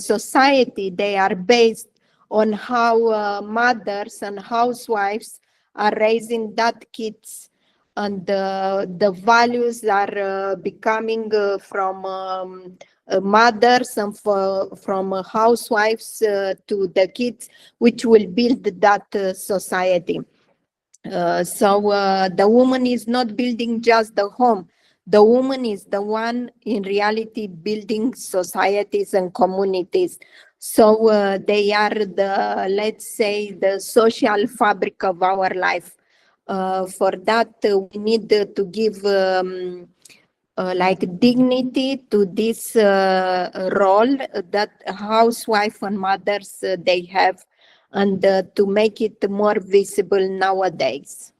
society, they are based on how mothers and housewives are raising that kids, and the values are becoming from mothers and from housewives to the kids, which will build that society. So the woman is not building just the home. The woman is the one in reality building societies and communities. So they are the, let's say, the social fabric of our life. For that, we need to give like dignity to this role that housewife and mothers they have, and to make it more visible nowadays.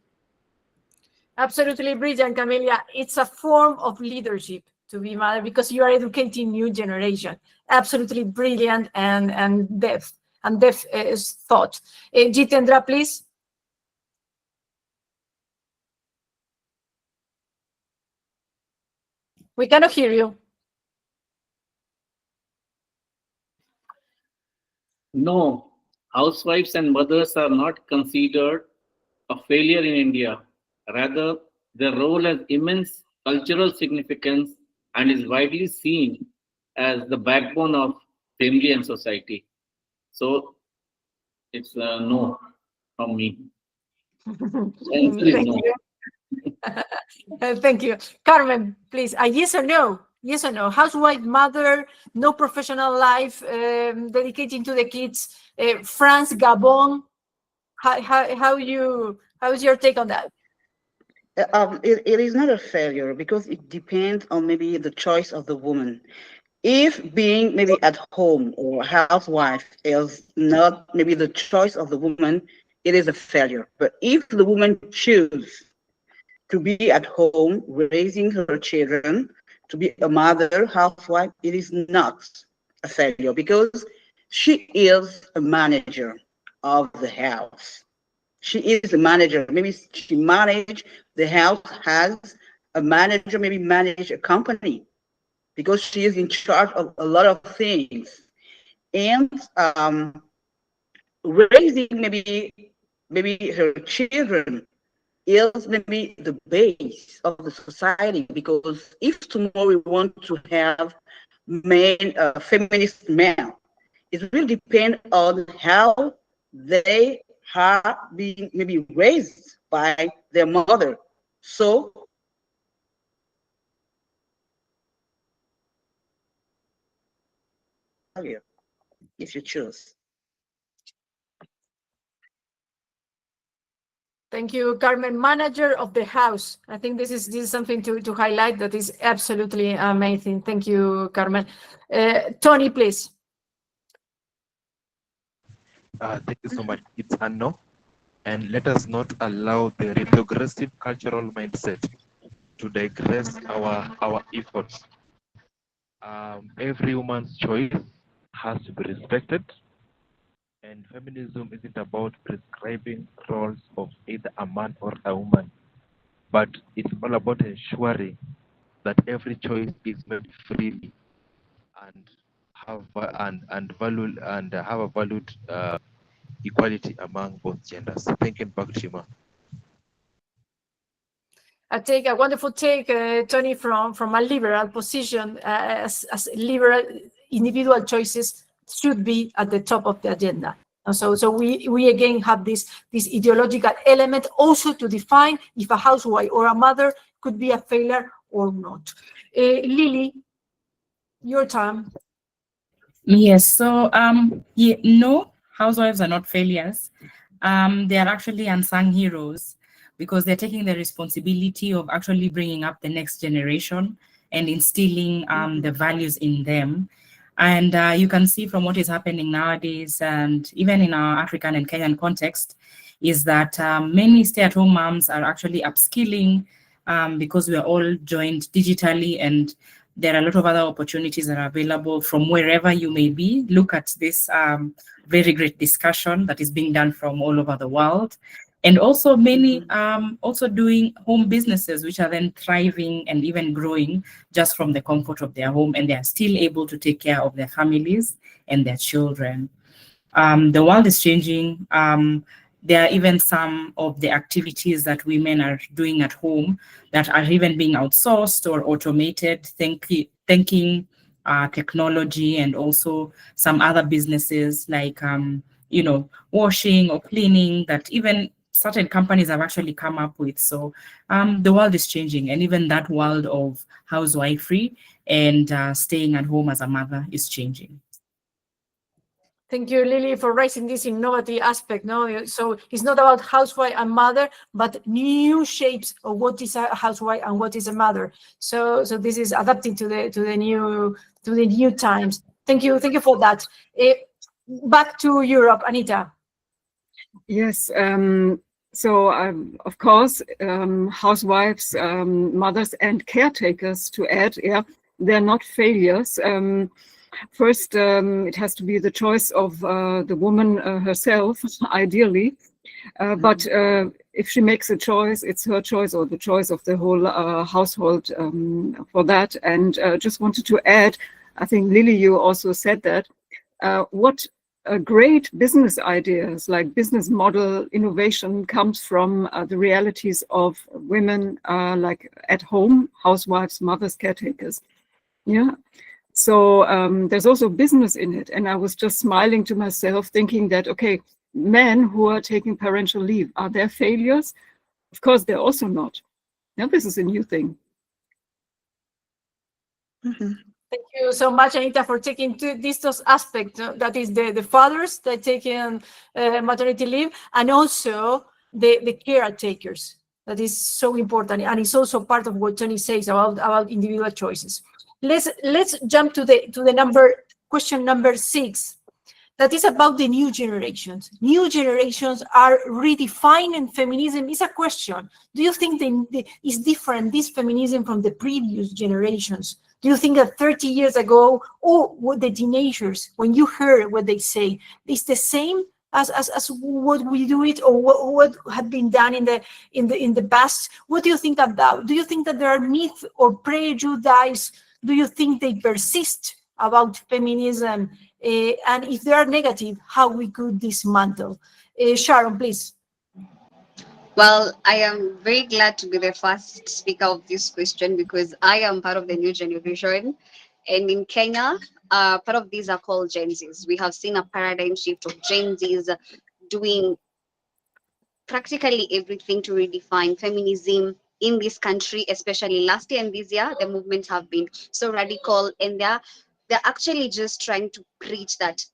Absolutely brilliant, Camelia. It's a form of leadership to be mother, because you are educating new generation. Absolutely brilliant and depth thought. Jitendra, please. We cannot hear you. No, housewives and mothers are not considered a failure in India. Rather, their role has immense cultural significance and is widely seen as the backbone of family and society. So it's no from me. Thank you. Thank you. Carmen, please, a yes or no? Yes or no? Housewife, mother, no professional life, dedicating to the kids. France, Gabon. How's your take on that? It is not a failure, because it depends on maybe the choice of the woman. If being maybe at home or housewife is not maybe the choice of the woman, it is a failure. But if the woman chooses to be at home raising her children, to be a mother, housewife, it is not a failure, because she is a manager of the house. She is a manager. Maybe she manage the house, has a manager, maybe manage a company, because she is in charge of a lot of things. And raising maybe her children is maybe the base of the society, because if tomorrow we want to have feminist men, it will depend on how they are being maybe raised by their mother. So if you choose. Thank you, Carmen. Manager of the house. I think this is something to highlight that is absolutely amazing. Thank you, Carmen. Tony, please. Thank you so much. It's a no. And let us not allow the retrogressive cultural mindset to digress our efforts. Every woman's choice has to be respected, and feminism isn't about prescribing roles of either a man or a woman, but it's all about ensuring that every choice is made freely and and value and have a valued equality among both genders. Thank you, back to you, Ma. A wonderful take, Tony, from a liberal position, as liberal individual choices should be at the top of the agenda. And so we again have this ideological element also to define if a housewife or a mother could be a failure or not. Lily, your time. Yes, so yeah, no, housewives are not failures. They are actually unsung heroes because they're taking the responsibility of actually bringing up the next generation and instilling the values in them. And you can see from what is happening nowadays, and even in our African and Kenyan context, is that many stay-at-home moms are actually upskilling because we are all joined digitally, and there are a lot of other opportunities that are available from wherever you may be. Look at this very great discussion that is being done from all over the world. And also many also doing home businesses, which are then thriving and even growing just from the comfort of their home, and they are still able to take care of their families and their children. The world is changing. There are even some of the activities that women are doing at home that are even being outsourced or automated, thanking technology, and also some other businesses like, washing or cleaning that even certain companies have actually come up with. So the world is changing, and even that world of housewifery and staying at home as a mother is changing. Thank you, Lily, for raising this innovative aspect. No, so it's not about housewife and mother, but new shapes of what is a housewife and what is a mother. So this is adapting to the new times. Thank you for that. Back to Europe, Anita. Yes. So, of course, housewives, mothers, and caretakers, to add, yeah, they're not failures. First, it has to be the choice of the woman herself, ideally. But if she makes a choice, it's her choice or the choice of the whole household for that. And just wanted to add, I think, Lily, you also said that, what great business ideas like business model innovation comes from the realities of women like at home, housewives, mothers, caretakers. Yeah. So there's also business in it. And I was just smiling to myself, thinking that, okay, men who are taking parental leave, are they failures? Of course, they're also not. Now, this is a new thing. Thank you so much, Anita, for taking this aspect. That is the fathers that taking maternity leave, and also the caretakers. That is so important, and it's also part of what Tony says about individual choices. Let's jump to the question number 6. That is about the new generations. New generations are redefining feminism. It's a question. Do you think is different, this feminism, from the previous generations? Do you think that 30 years ago, or what the teenagers, when you heard what they say, is the same as what we do it, or what had been done in the past? What do you think about? Do you think that there are myths or prejudices? Do you think they persist about feminism? And if they are negative, how we could dismantle? Sharon, please. Well, I am very glad to be the first speaker of this question because I am part of the new generation. And in Kenya, part of these are called Gen Zs. We have seen a paradigm shift of Gen Zs doing practically everything to redefine feminism in this country, especially last year and this year. The movements have been so radical, and they're actually just trying to preach that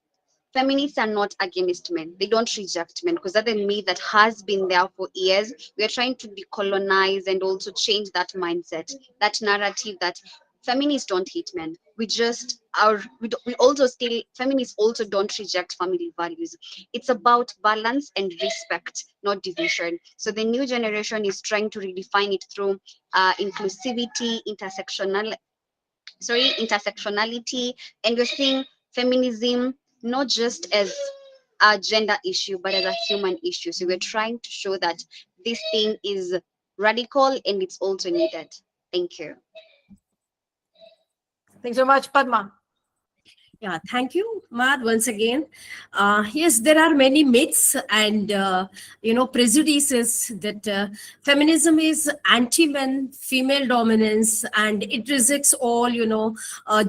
feminists are not against men. They don't reject men, because that's a myth that has been there for years. We are trying to decolonize and also change that mindset, that narrative that feminists don't hate men. We just are. We also still feminists also don't reject family values. It's about balance and respect, not division. So the new generation is trying to redefine it through inclusivity, intersectionality, and we're seeing feminism not just as a gender issue, but as a human issue. So we're trying to show that this thing is radical and it's also needed. Thank you. Thanks so much, Padma. Yeah, thank you, Mad, once again. Yes, there are many myths and, prejudices that feminism is anti-men, female dominance, and it rejects all,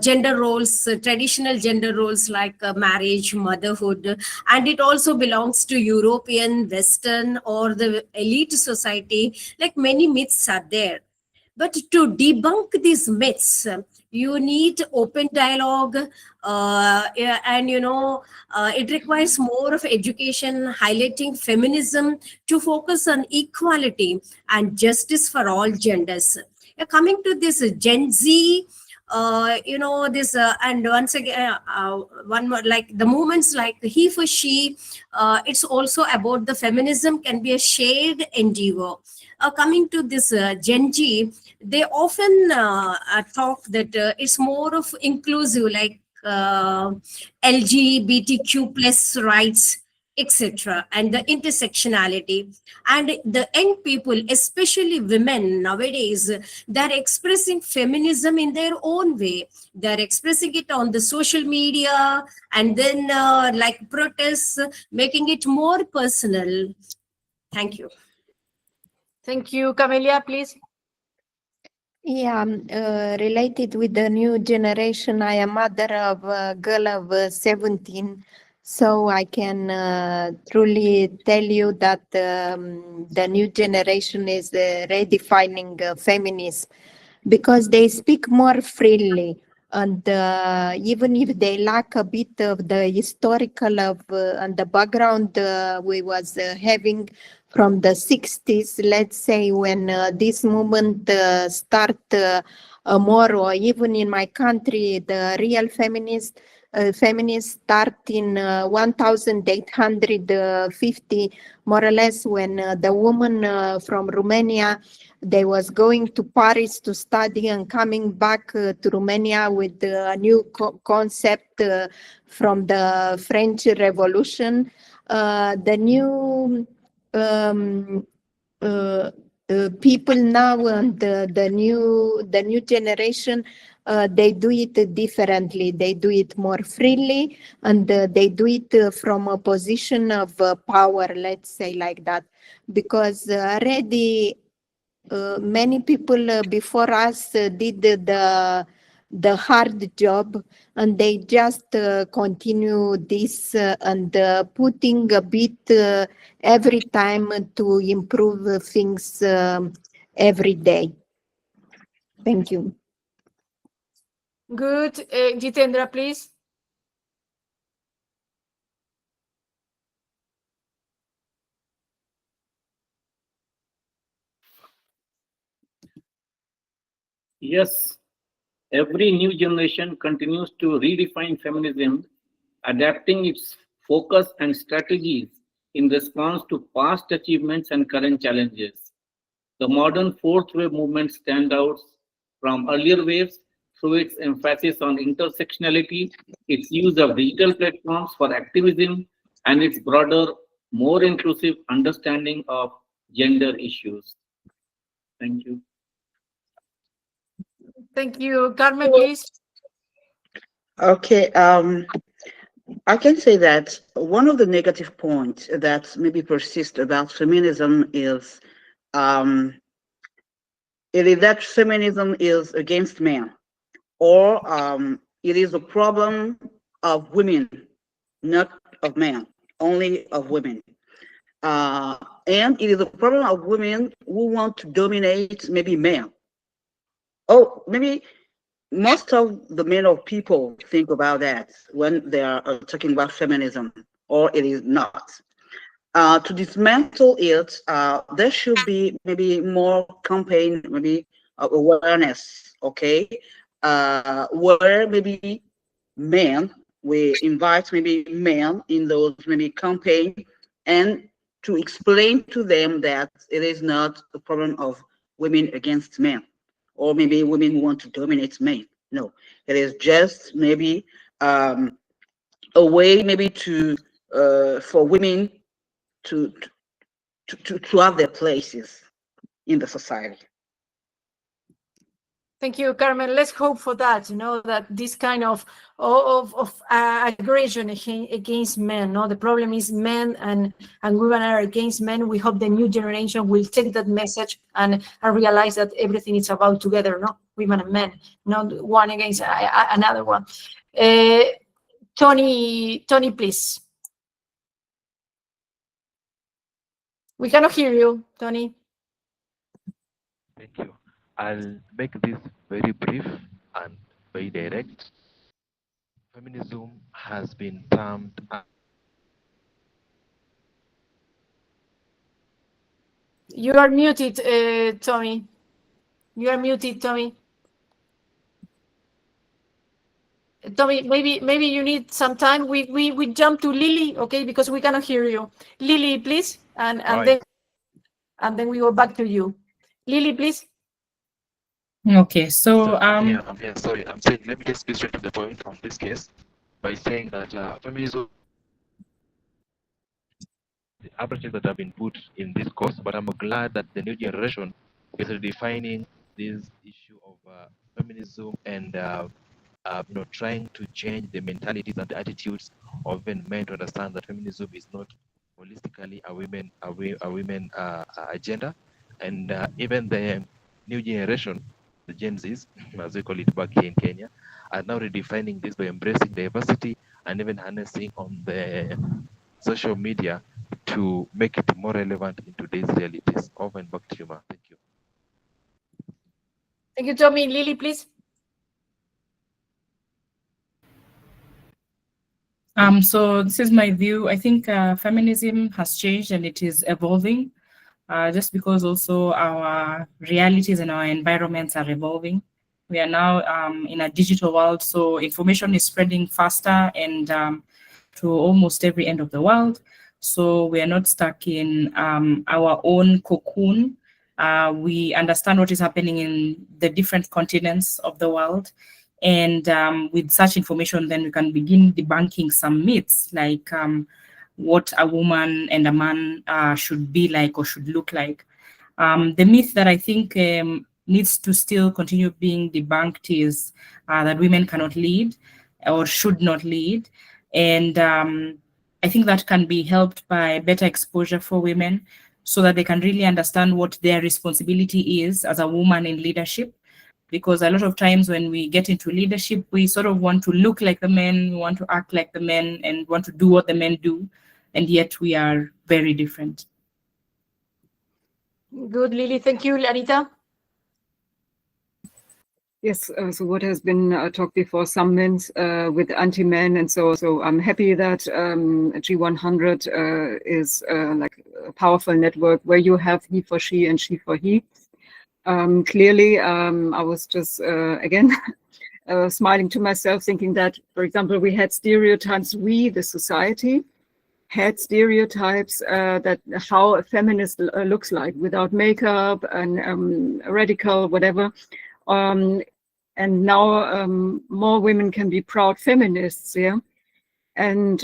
gender roles, traditional gender roles like marriage, motherhood, and it also belongs to European, Western, or the elite society. Like many myths are there. But to debunk these myths, you need open dialogue, yeah, and it requires more of education, highlighting feminism to focus on equality and justice for all genders. Coming to this Gen Z, this and once again, one more, like the movements like he for she, it's also about the feminism can be a shared endeavor. Coming to this Gen Z, they often talk that it's more of inclusive, like LGBTQ plus rights, etc., and the intersectionality. And the young people, especially women nowadays, they're expressing feminism in their own way. They're expressing it on the social media and then like protests, making it more personal. Thank you. Thank you, Camelia, please. Yeah, related with the new generation, I am mother of a girl of 17, so I can truly tell you that the new generation is redefining feminism because they speak more freely. And even if they lack a bit of the historical of and the background we was having from the 60s, let's say, when this movement start more, or even in my country, the real feminists start in 1850, more or less, when the woman from Romania, they was going to Paris to study and coming back to Romania with a new concept from the French Revolution. The new people now and the new generation, they do it differently. They do it more freely, and they do it from a position of power, let's say like that, because already many people before us did the hard job, and they just continue this and putting a bit every time to improve things every day. Thank you. Good. Jitendra, please. Yes, every new generation continues to redefine feminism, adapting its focus and strategies in response to past achievements and current challenges. The modern fourth wave movement stands out from earlier waves through its emphasis on intersectionality, its use of digital platforms for activism, and its broader, more inclusive understanding of gender issues. Thank you. Thank you. Carmen, please. Okay, I can say that one of the negative points that maybe persist about feminism is it is that feminism is against men, or it is a problem of women, not of men, only of women. And it is a problem of women who want to dominate maybe men. Oh, maybe most of the men of people think about that when they are talking about feminism, or it is not. To dismantle it, there should be maybe more campaign, maybe awareness, okay? where maybe men, we invite maybe men in those maybe campaign, and to explain to them that it is not a problem of women against men, or maybe women who want to dominate men. No, it is just maybe a way maybe to for women to to have their places in the society. Thank you, Carmen. Let's hope for that, that this kind of aggression against men, no? The problem is men and women are against men. We hope the new generation will take that message and realize that everything is about together, no? Women and men, not one against another one. Tony, please. We cannot hear you, Tony. Thank you. I'll make this very brief and very direct. Feminism has been termed. You are muted, Tommy. You are muted, Tommy. Tommy, maybe you need some time. We jump to Lily, okay, because we cannot hear you. Lily, please, and Right. then we go back to you. Lily, please. Okay, so I'm here. Sorry, I'm saying, let me just be straight to the point on this case by saying that feminism, the approaches that have been put in this course, but I'm glad that the new generation is redefining this issue of feminism and trying to change the mentalities and the attitudes of even men to understand that feminism is not holistically a women agenda, and even the new generation, the Gen Zs, as we call it back here in Kenya, are now redefining this by embracing diversity and even harnessing on the social media to make it more relevant in today's realities. Over and back to you, Ma. Thank you. Thank you, Tommy. Lily, please. So this is my view. I think feminism has changed and it is evolving, just because also our realities and our environments are evolving. We are now in a digital world, so information is spreading faster and to almost every end of the world. So we are not stuck in our own cocoon. We understand what is happening in the different continents of the world. And with such information, then we can begin debunking some myths like what a woman and a man should be like or should look like. The myth that I think needs to still continue being debunked is that women cannot lead or should not lead. And I think that can be helped by better exposure for women so that they can really understand what their responsibility is as a woman in leadership. Because a lot of times when we get into leadership, we sort of want to look like the men, we want to act like the men, and want to do what the men do. And yet we are very different. Good, Lily. Thank you, Anita. Yes, so what has been talked before, some men with anti-men, and so I'm happy that G100 is like a powerful network where you have he for she and she for he. Clearly, I was just again smiling to myself, thinking that, for example, we had stereotypes. We, the society, had stereotypes that how a feminist looks like without makeup and radical, whatever. And now more women can be proud feminists, yeah, and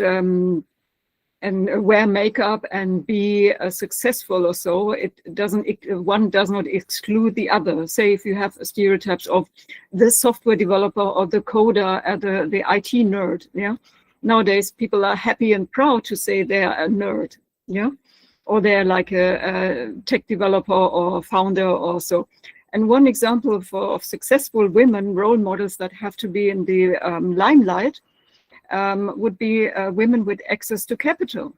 wear makeup and be successful or so. It doesn't, one does not exclude the other. Say if you have stereotypes of the software developer or the coder, the IT nerd, yeah. Nowadays people are happy and proud to say they're a nerd, yeah, or they're like a tech developer or founder or so. And one example of successful women role models that have to be in the limelight would be women with access to capital,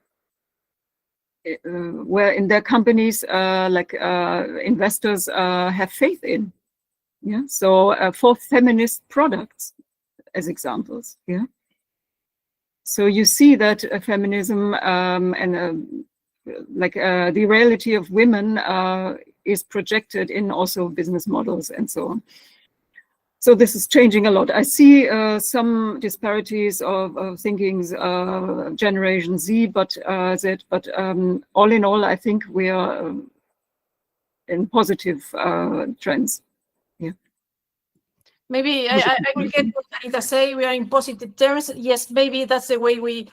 where in their companies, investors have faith in. Yeah, so for feminist products, as examples. Yeah. So you see that feminism and the reality of women is projected in also business models and so on. So this is changing a lot. I see some disparities of thinkings, Generation Z, but all in all, I think we are in positive trends. Yeah. Maybe I will get what Anita say. We are in positive terms. Yes, maybe that's the way we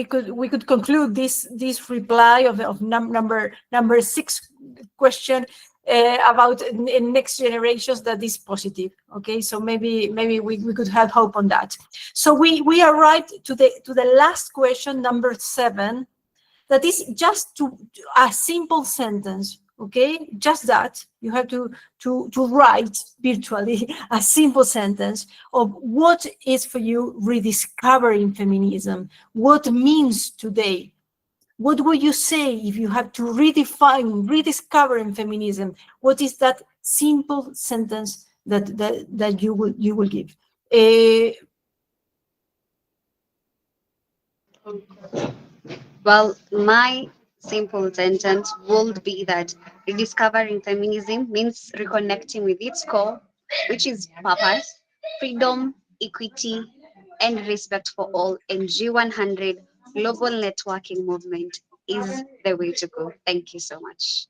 could conclude this reply of number 6 question about next generations, that is positive. Okay, so maybe we could have hope on that. So we arrived to the last question, number 7. That is just a simple sentence. Okay, just that. You have to write virtually a simple sentence of what is for you rediscovering feminism. What means today? What would you say if you have to redefine rediscovering feminism? What is that simple sentence that you will give? Well, my simple sentence would be that rediscovering feminism means reconnecting with its core, which is purpose, freedom, equity, and respect for all. And G100 Global Networking Movement is the way to go. Thank you so much.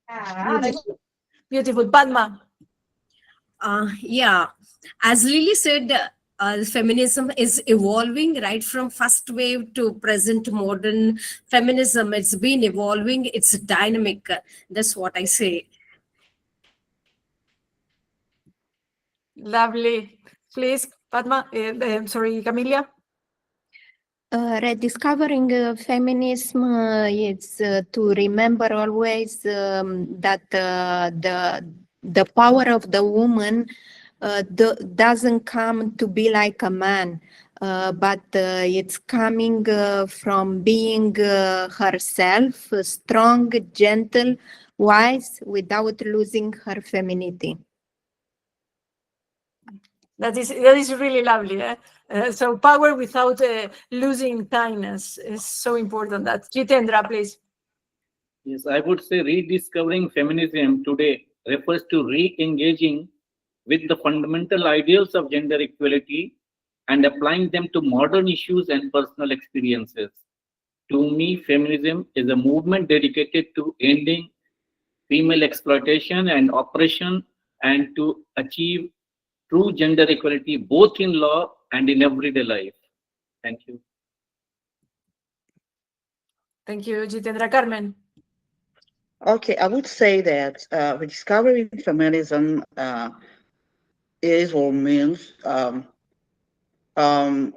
Beautiful. Beautiful. Padma. Yeah, as Lily said, feminism is evolving right from first wave to present modern feminism. It's been evolving. It's dynamic. That's what I say. Lovely. Please, Padma. Sorry, Camilla. Rediscovering feminism is to remember always that the power of the woman doesn't come to be like a man, but it's coming from being herself, strong, gentle, wise, without losing her femininity. That is really lovely. So power without losing kindness is so important. That Jitendra, please. Yes, I would say rediscovering feminism today refers to re-engaging with the fundamental ideals of gender equality and applying them to modern issues and personal experiences. To me, feminism is a movement dedicated to ending female exploitation and oppression and to achieve true gender equality both in law and in everyday life. Thank you. Thank you, Jitendra. Carmen. Okay, I would say that rediscovering feminism is or means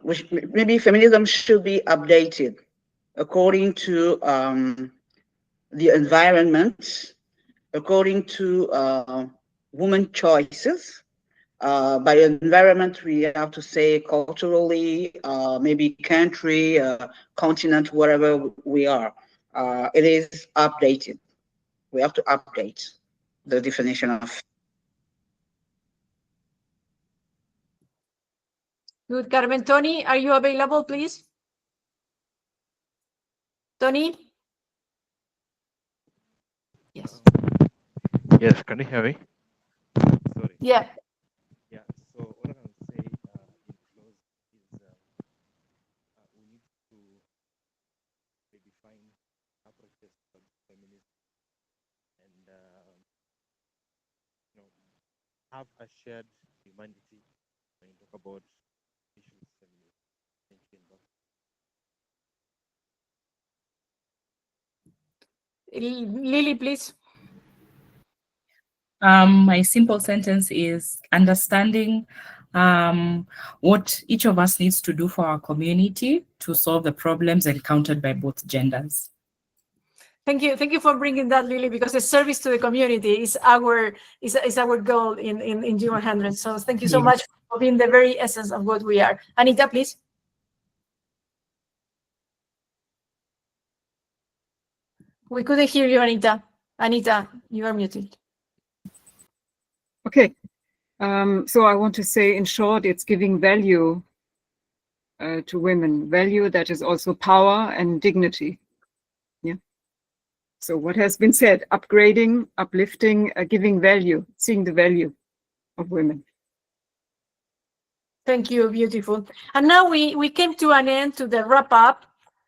which maybe feminism should be updated according to the environment, according to women choices. By environment, we have to say culturally, maybe country, continent, wherever we are. It is updated. We have to update the definition of. Good, Carmen. Tony, are you available, please? Tony? Yes. Yes, can you hear me? Sorry. Yeah. Yeah, so what I can say in close is we need to redefine approaches to feminism and have a shared humanity when you talk about issues of feminism. Thank you. Lily, please. My simple sentence is understanding what each of us needs to do for our community to solve the problems encountered by both genders. Thank you for bringing that, Lily, because the service to the community is our goal in G100. So thank you so much for being the very essence of what we are. Anita, please. We couldn't hear you, Anita. Anita, you are muted. Okay, so I want to say, in short, it's giving value to women, value that is also power and dignity. Yeah. So what has been said, upgrading, uplifting, giving value, seeing the value of women. Thank you, beautiful. And now we came to an end to the wrap up,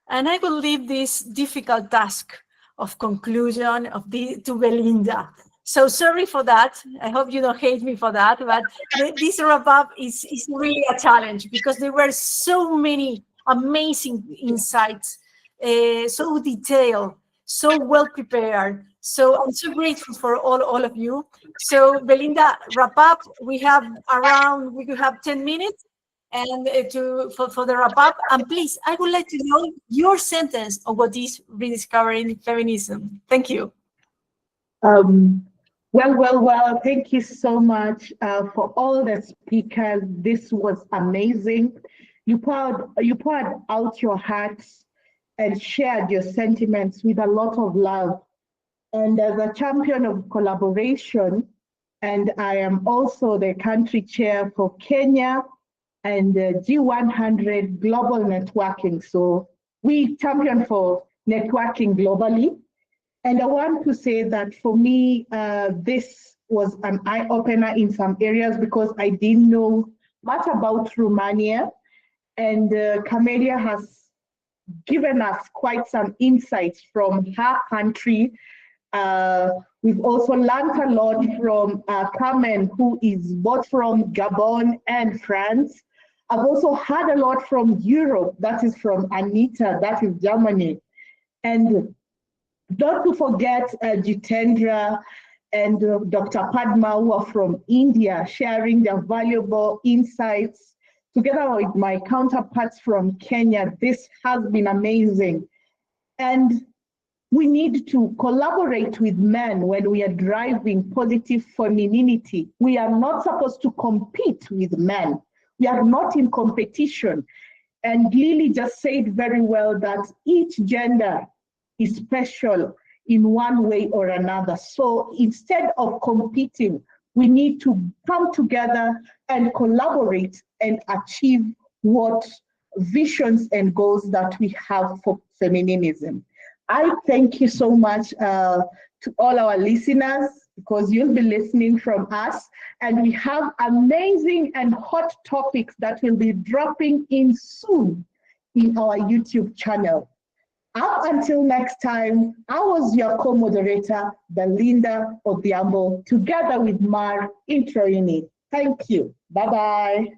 and I will leave this difficult task of conclusion to Belinda. So sorry for that. I hope you don't hate me for that, but this wrap up is really a challenge because there were so many amazing insights, so detailed, so well prepared. So I'm so grateful for all of you. So Belinda, wrap up. We have 10 minutes and for the wrap up. And please, I would like to know your sentence on what is rediscovering feminism. Thank you. Well, thank you so much for all the speakers. This was amazing. You poured out your hearts and shared your sentiments with a lot of love. And as a champion of collaboration, and I am also the country chair for Kenya and G100 Global Netwokring. So we champion for networking globally. And I want to say that for me, this was an eye-opener in some areas because I didn't know much about Romania. And Camelia has given us quite some insights from her country. We've also learned a lot from Carmen, who is both from Gabon and France. I've also heard a lot from Europe, that is from Anita, that is Germany. And not to forget Jitendra and Dr. Padma, who are from India, sharing their valuable insights. Together with my counterparts from Kenya, this has been amazing. And we need to collaborate with men when we are driving positive femininity. We are not supposed to compete with men. We are not in competition. And Lily just said very well that each gender is special in one way or another. So instead of competing, we need to come together and collaborate and achieve what visions and goals that we have for feminism. I thank you so much to all our listeners because you'll be listening from us, and we have amazing and hot topics that will be dropping in soon in our YouTube channel. Up until next time, I was your co-moderator, Belinda Odhiambo, together with Mar Introini. Thank you. Bye-bye.